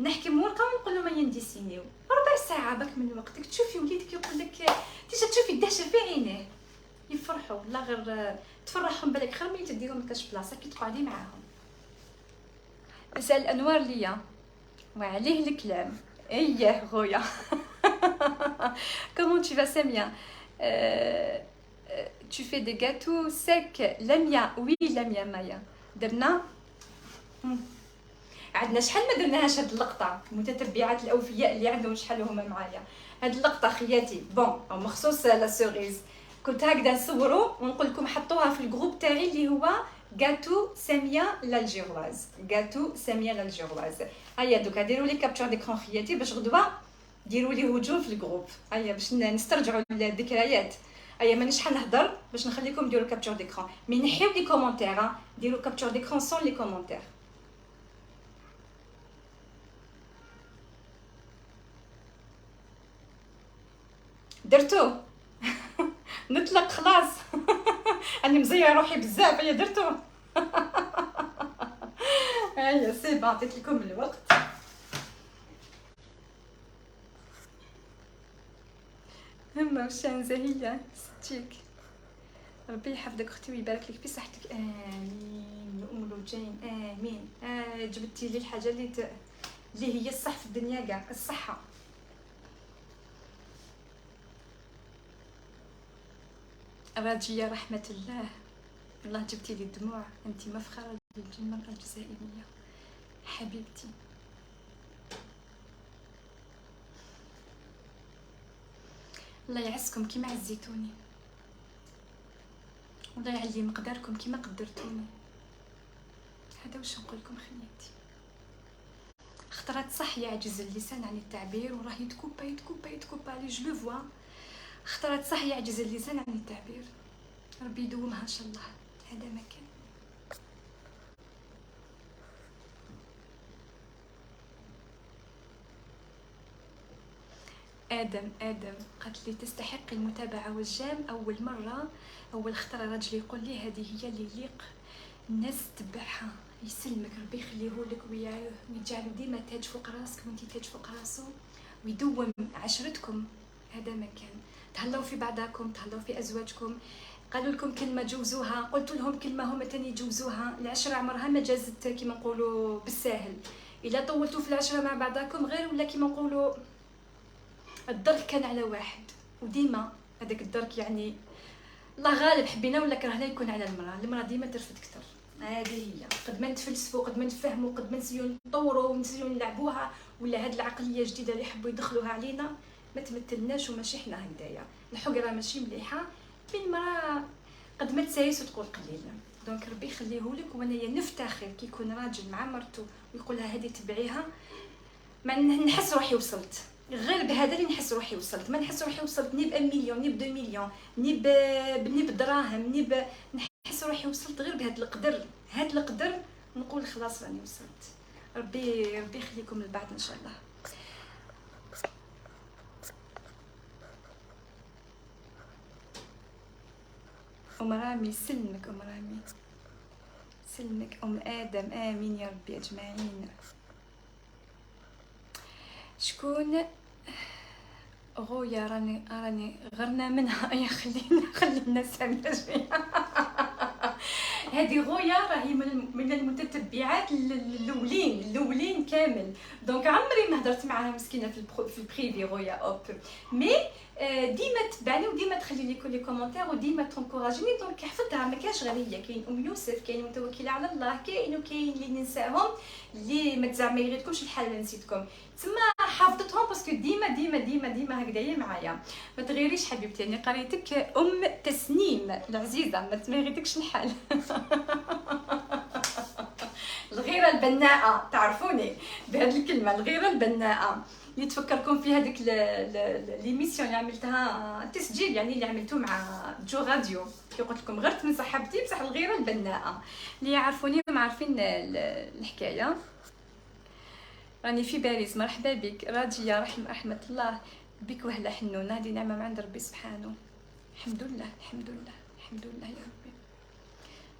نحكي ورقه ونقول لهم ما ينديسينيو ربع ساعه باك من وقتك، تشوفي وليدك يقول لك تيجي تشوفي الدهشه في عينيه، يفرحوا لا غير تفرحهم بالك خير من تديهم كاش بلاصه كي تقعدي معاهم. مساء انوار ليا وعليه الكلام. اييه خويا كومون tu vas ساميه؟ tu fais des gâteaux secs. لميا وي لميا مايا درنا عندنا شحال ما درناهاش هاد اللقطه، المتتبعات الاوفياء اللي عندهم شحال هما معايا. هاد اللقطه خياتي بون او مخصوص لا سوريز كنت هكذا نصوروا ونقول لكم حطوها في الجروب تاعي اللي هو غاتو ساميه لالجيرواز. هيا دوكا ديروا لي كابتشر ديكرون خياتي باش غدوه ديروا لي هجوم في الجروب، هيا باش نسترجعوا الذكريات. هيا مانيش حنهضر باش نخليكم ديروا كابتشر ديكرون، مي نحيو لي كومونتير، ديروا كابتشر ديكرون سون لي كومونتير. درتو نطلق خلاص اني مزيه روحي بزاف، هيا درتو هيا سي با عطيت لكم الوقت. هما وشانزه هي ستيك، ربي يحفظك اختي ويبارك لك في صحتك، امين يا ام الوجين امين. جبتي لي الحاجه اللي هي الصح في الدنيا كاع، الصحه. راجية رحمة الله جبتي لي الدموع، انت مفخرة المرأة الجزائرية حبيبتي. الله يعزكم كيما عزيتوني، والله يعلي مقداركم كيما قدرتوني. هذا واش نقول لكم خياتي. خطرات صح يعجز اللسان عن التعبير، وراه يتكوبا لي جو لو فوا. خطرات صح يعجز اللسان عن التعبير، ربي يدومها ان شاء الله. هذا ما كان. ادم قالت لي تستحق المتابعه والجام. اول خطره راجلي يقول لي هذه هي اللي يليق الناس تتبعها. يسلمك ربي يخليهولك ويجعلو ديما تاج فوق راسك وانتي تاج فوق راسو، ويدوم عشرتكم. هذا ما كان. تهلاو في بعضاكم، تهلاو في ازواجكم. قالوا لكم كلمه جوزوها، قلت لهم كلمه هما تاني جوزوها. العشره عمرها ما جازت كيما نقولوا بالساهل. الا طولتوا في العشره مع بعضاكم غير ولا كيما نقولوا الدرك كان على واحد، وديما هذاك الدرك يعني الله غالب حبينا ولا كرهنا يكون على المراه ديما ترفد كتر. هذه هي قد ما نتفلسفوا قد ما نفهموا قد ما نسيو نطوروا ونسيو نلعبوها، ولا هاد العقليه الجديده اللي يحبوا يدخلوها علينا ما تمثلناش وماشي حنا هكذايا. الحقره ماشي مليحه، في المراه قد ما تسايس وتقول قليل. دونك ربي يخليهولك. وانايا نفتخر كي يكون راجل مع مرته ويقولها هذه تبعيها، ما نحس روحي وصلت. غير بهذا اللي نحس روحي وصلت، ما نحس روحي وصلت ني ب 1 مليون ني ب 2 مليون ني بدراهم نحس روحي وصلت غير بهذا القدر. هذا القدر نقول خلاص راني وصلت. ربي يخليكم لبعض ان شاء الله. ام رامي سلمك، ام رامي سلمك، ام ادم امين يا ربي اجمعين. شكون غويا؟ راني غرنا منها. يا خلينا ساميه شويه. هذه غويا راهي من المتتبعات الاولين كامل، دونك عمري ما هضرت معاها مسكينه في البريفي غويا اوب، مي ديما تبعني وديما تخلي لي كل كومونتير وديما تنكوراجيني، دونك حفظتها. ما كاش غير هي، كاين ام يوسف، كاين متوكله على الله، كاين اللي ننساهم، اللي ما تزعما يغيركمش الحال اللي نسيتكم، تما حافظتهم باسكو ديما هكذايا معايا. ما تغيريش حبيبتي، يعني قريتك ام تسنيم العزيزه، ما يغيركش الحال. الغيره البناءه، تعرفوني بهذه الكلمه، الغيره البناءه، اللي تفكركم في هذيك ليميسيون اللي عملتها، التسجيل يعني اللي عملته مع جو راديو، كي قلت لكم غرت من صاحبتي بصح الغيره البناءه. اللي يعرفوني ما عارفين الحكايه. راني في باريس، مرحبا بك راجيه، رحمه الله بك وهلا حنونه، هذه نعمه من عند ربي سبحانه. الحمد لله يا ربي،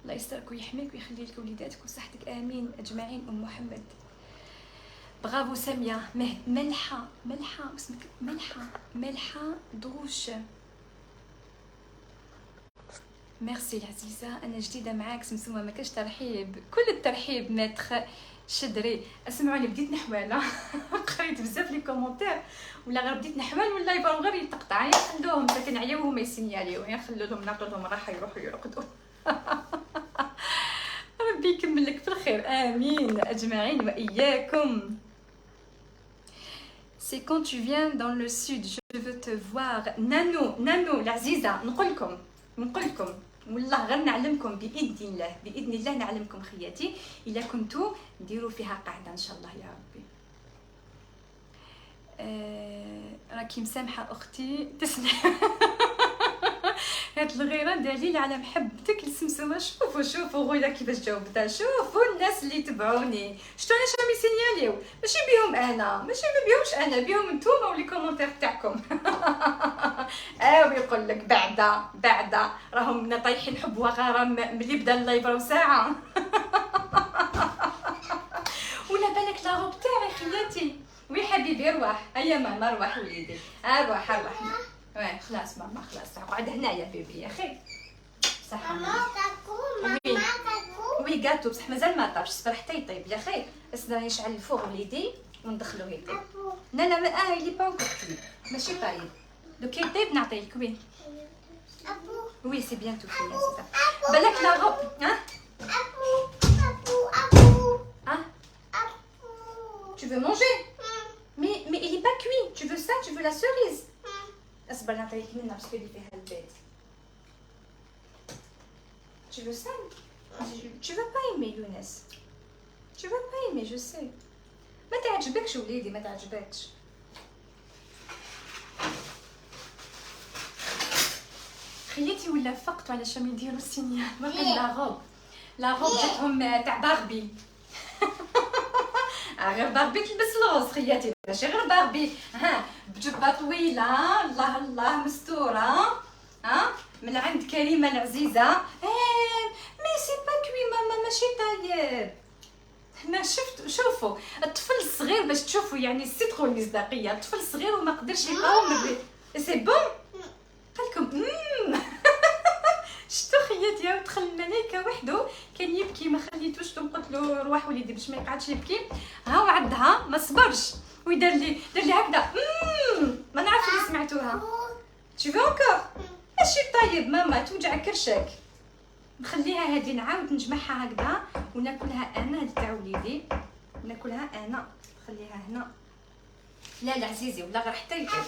الله يسترك ويحميك ويخلي لك وليداتك وصحتك امين اجمعين. ام محمد برافو ساميه. ملحه اسمك ملحه دروش. ميرسي العزيزه، انا جديده معاك سمسمه، ما كاش ترحيب، كل الترحيب ماتخ شدري. اسمعوني بديت نحواله. قريت بزاف لي كومونتير ولا غير بديت نحوال ولا يبغوا غير يتقطع، يا خلوهم ساكن عياو وهما يسينياليو، يا خلوهم نعطوا لهم راحه يروحوا يرقدوا. ربي يكمل لك في الخير امين اجمعين واياكم. C'est quand tu viens dans le sud, je veux te voir. نانو العزيزه، نقول لكم والله غير نعلمكم باذن الله نعلمكم خياتي، الا كنتو نديروا فيها قاعده ان شاء الله يا ربي. راكي مسامحه اختي تسمع. هاد الغيره دليل على محبتك لسمسمه. شوفوا غويا كيفاش جاوبتها، شوفوا الناس اللي تبعوني، شتو انا شامي سينياليو، ماشي بيهم انا، ماشي ما بيهمش انا، بيهم نتوما ولي كومونتير تاعكم. ويقول لك بعدا راهم طايحين حب وغرام ملي بدا اللايف راهو ساعه. ولا بالك لا روب تاعي خياتي. وي حبيبي روح، هيا ماما روح وليدي، روح واه خلاص ماما خلاص، قعد هنايا بيبي يا اخي. صح ماما وي كاتو بصح مازال ما طابش، صبر حتى يطيب يا اخي. اسنا يشعل الفوغ وليدي وندخلو يطيب. لا اللي با كوي ماشي طايب، دوك يطيب نعطيك. وي سي بيانتو فيا سيتا. بالك لا غوب Tu veux manger? Mais il est pas cuit. Tu veux ça? Tu veux la cerise? اصبر نعطيك منها باسكو اللي فيها البيض. Tu veux ça? Tu vas pas aimer يونس. Tu vas pas aimer je sais. ما تعجبكش وليدي، ما تعجبكش. خيتي ولا فقتوا على شام يديروا السينيال. ما كان لا غوب جاتهم تاع باربي. غير باربي تلبس الغوص خياتي، ماشي غير باربي بجبه طويله الله مستوره من عند كريمه العزيزه. مي سي با كوي ماما ماشي طايب. هنا شوفوا الطفل الصغير باش تشوفوا يعني الصدق والمصداقيه، الطفل الصغير وما قدرش يقاوم سي بون. قالكم شتو خياتي دخل الملائكه وحده كان يبكي، ما خليتوش، قلت له روح وليدي باش ما يقعدش يبكي. وعدها ما صبرش ودار لي هكذا. ما نعرف اللي سمعتوها. tu veux encore ماشي طيب ماما توجع كرشك. نخليها هذه نعاود نجمعها هكذا وناكلها انا، هذه تاع وليدي ناكلها انا، خليها هنا. لا عزيزي ولا غير حتى يطيب.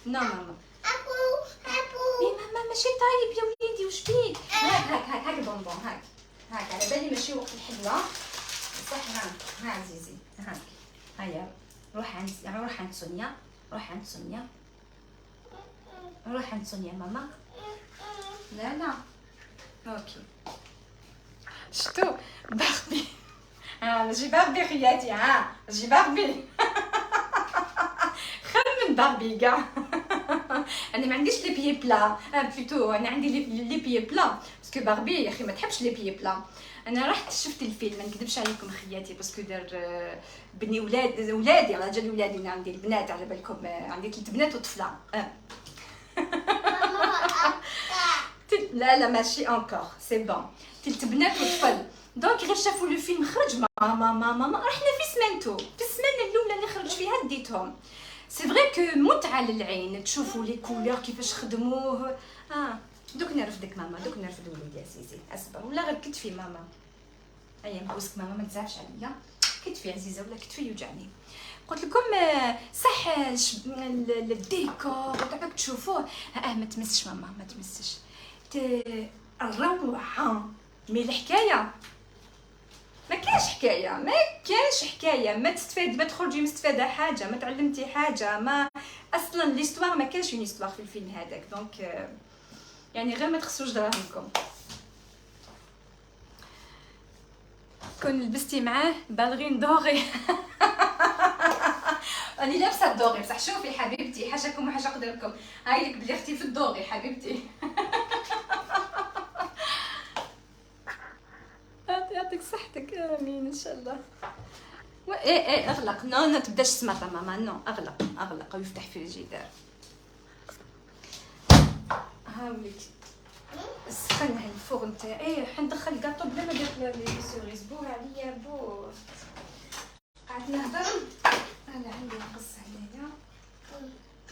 لا ماما ماما ماشي طايب يا وليدي، واش بيك؟ هاك البونبون هاك على بالي ماشي وقت الحلوه بصح. ها عزيزي هاك، هيا روح عند سونيا، روح عند سونيا ماما. لا اوكي. شتو باربي؟ ماشي باربي خياتي، ماشي باربي. خير من باربي كاع. انا ما عنديش لي بيي بلا، بلوتو انا عندي لي بيي بلا باسكو باربي يا اخي ما تحبش لي بيي بلا. انا رحت شفت الفيلم، ما نكذبش عليكم خياتي، باسكو دار بني ولادي على جال ولادي، انا عندي البنات على بالكم، عندي 3 بنات وطفله. لا ماشي انكور سي بون، 3 بنات وطفل. دونك غير شافوا لو فيلم خرج ماما رحنا في سمانتو، في السمانه الاولى اللي خرج فيها ديتهم. سي فري كو متعه للعين، تشوفوا لي كولور كيفاش خدموه. دوك نرفدك ماما، دوك نرفد وليدي عزيزي، اصبر ولا غير كتفي ماما. ايا نبوسك ماما ما تزعفش عليا، كتفي عزيزه ولا كتفي يوجعني. قلت لكم صح الديكور وتعبك تشوفوه، ما تمسش ماما ما تمسش، الروعه. مي الحكايه ما كاينش حكايه، ما تستفاد، ما تخرجي مستفاده حاجه، ما تعلمتي حاجه، ما اصلا ليستوار ما كاينش اون هيستوار في الفيلم هذاك. دونك يعني غير ما تخسروش دراهمكم. كون لبستي معاه بالغين دوغي. راني لابسه الدوغي بصح. شوفي حبيبتي، حاجاكم وحاجه قدركم، هاي لك بلي اختي في الدوغي حبيبتي. يعطيك صحتك، امين ان شاء الله. ايه اغلق، نو تبداش تسمط ماما، نو اغلق ويفتح في الجدار. هاوليك سخن هاي الفرن تاعي، حندخل الكاطو بلا ما درت لي سوريز. بو عليا بو، قعدت نهضر انا عندي نقص هنايا.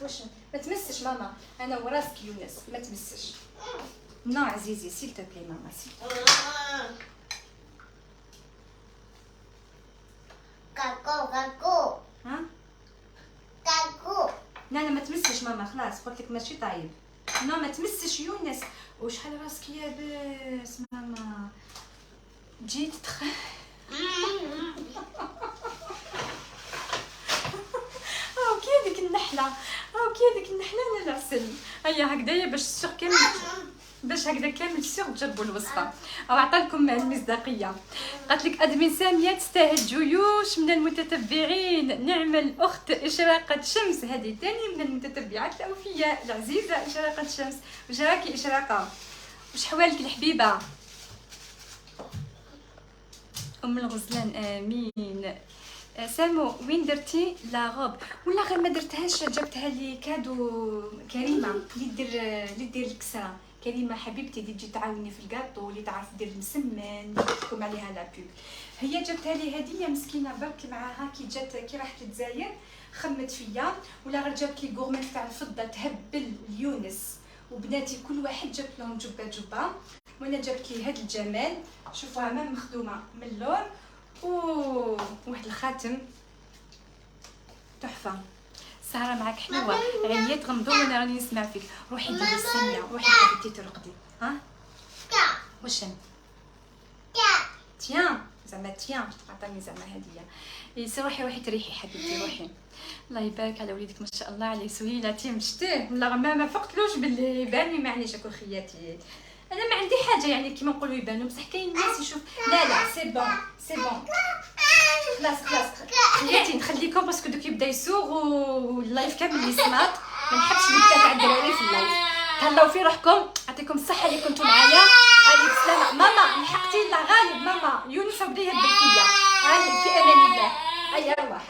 واش ما تمسش ماما، انا وراسك يونس ما تمسش. نو عزيزي سيل تبلي ماما سيل. كاكو ها كاكو. لا ما تمسش ماما خلاص، قلت لك ماشي طايب. نو ما تمسش يونس. وشحال راسك يابس ماما، جيت هاكي هذيك النحله انا العسل. هيا هكذايا باش السوق كامل، باش هكذا كامل السوق تجربوا الوصفه او عطاكم المصداقيه. قالت لك ادمن ساميه تستاهل جيوش من المتتبعين. نعم الاخت اشراقه شمس، هذه ثاني من المتتبعات الاوفياء العزيزه اشراقه شمس. واش راكي اشراقه؟ واش حوالك الحبيبه ام الغزلان؟ امين. سامو وين درتي لا غوب؟ ولا غير ما درتهاش، جبتها لي كادو كريمه اللي دير الكسره. كريمه حبيبتي اللي تجي تعاوني في الكاطو، اللي تعرف دير المسمن، نحكم عليها لا بوب. هي جبتها لي هديه مسكينه برك معاها، كي جات كي راحت للجزائر خمت فيا، ولا غير جابت لي غورميت تاع الفضه تهبل اليونس وبناتي كل واحد جاب لهم جبه، وانا جابت لي هذا الجمال. شوفوها ما مخدومه من اللور، واحد الخاتم تحفه. سهره معاك حلوه، عييت غمضوا وانا راني نسمع فيك. روحي ديري السميه، روحي حبيبتي ترقدي. ها واش تيان زعما تيان عطاني زعما هديه. يسي روحي تريحي حبيبتي روحي. الله يبارك على وليدك ما شاء الله عليه، سهيلتي مشتيه والله ما فقتلوش باللي يباني معليش اكو خياتي. انا ما عندي حاجه يعني كيما نقولوا يبانوا، بصح كاين الناس يشوف. لا سي بون خلاص خليتي نخليكم باسكو دوك يبدا يسوق واللايف كامل يسمات. ما نحبش نبدا تاع الدراري في اللايف. تهلاو في روحكم، يعطيكم الصحه اللي كنتوا معايا. عليك السلامه ماما، لحقتي لا غالب ماما. يونس بدا يهبل فيا. غالب في امان الله. اي ارواح.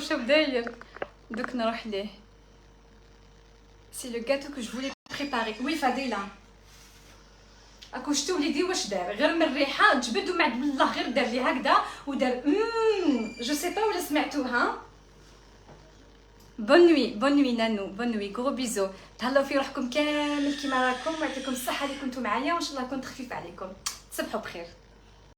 شو داير دوك نروح ليه. سي لو غاتو كو جو فولي بريباري. وي فضيله اكو شتو وليدي واش دار؟ غير من الريحه جبد ومع الله غير دار لي هكذا ودار جو سي با ولا سمعتوها. بون نوي نانو، بون نوي غرو بيزو. تهلاو في روحكم كامل كيما راكم، ويعطيكم الصحه اللي كنتو معايا، وان شاء الله كنت خفيف عليكم. تصبحوا بخير.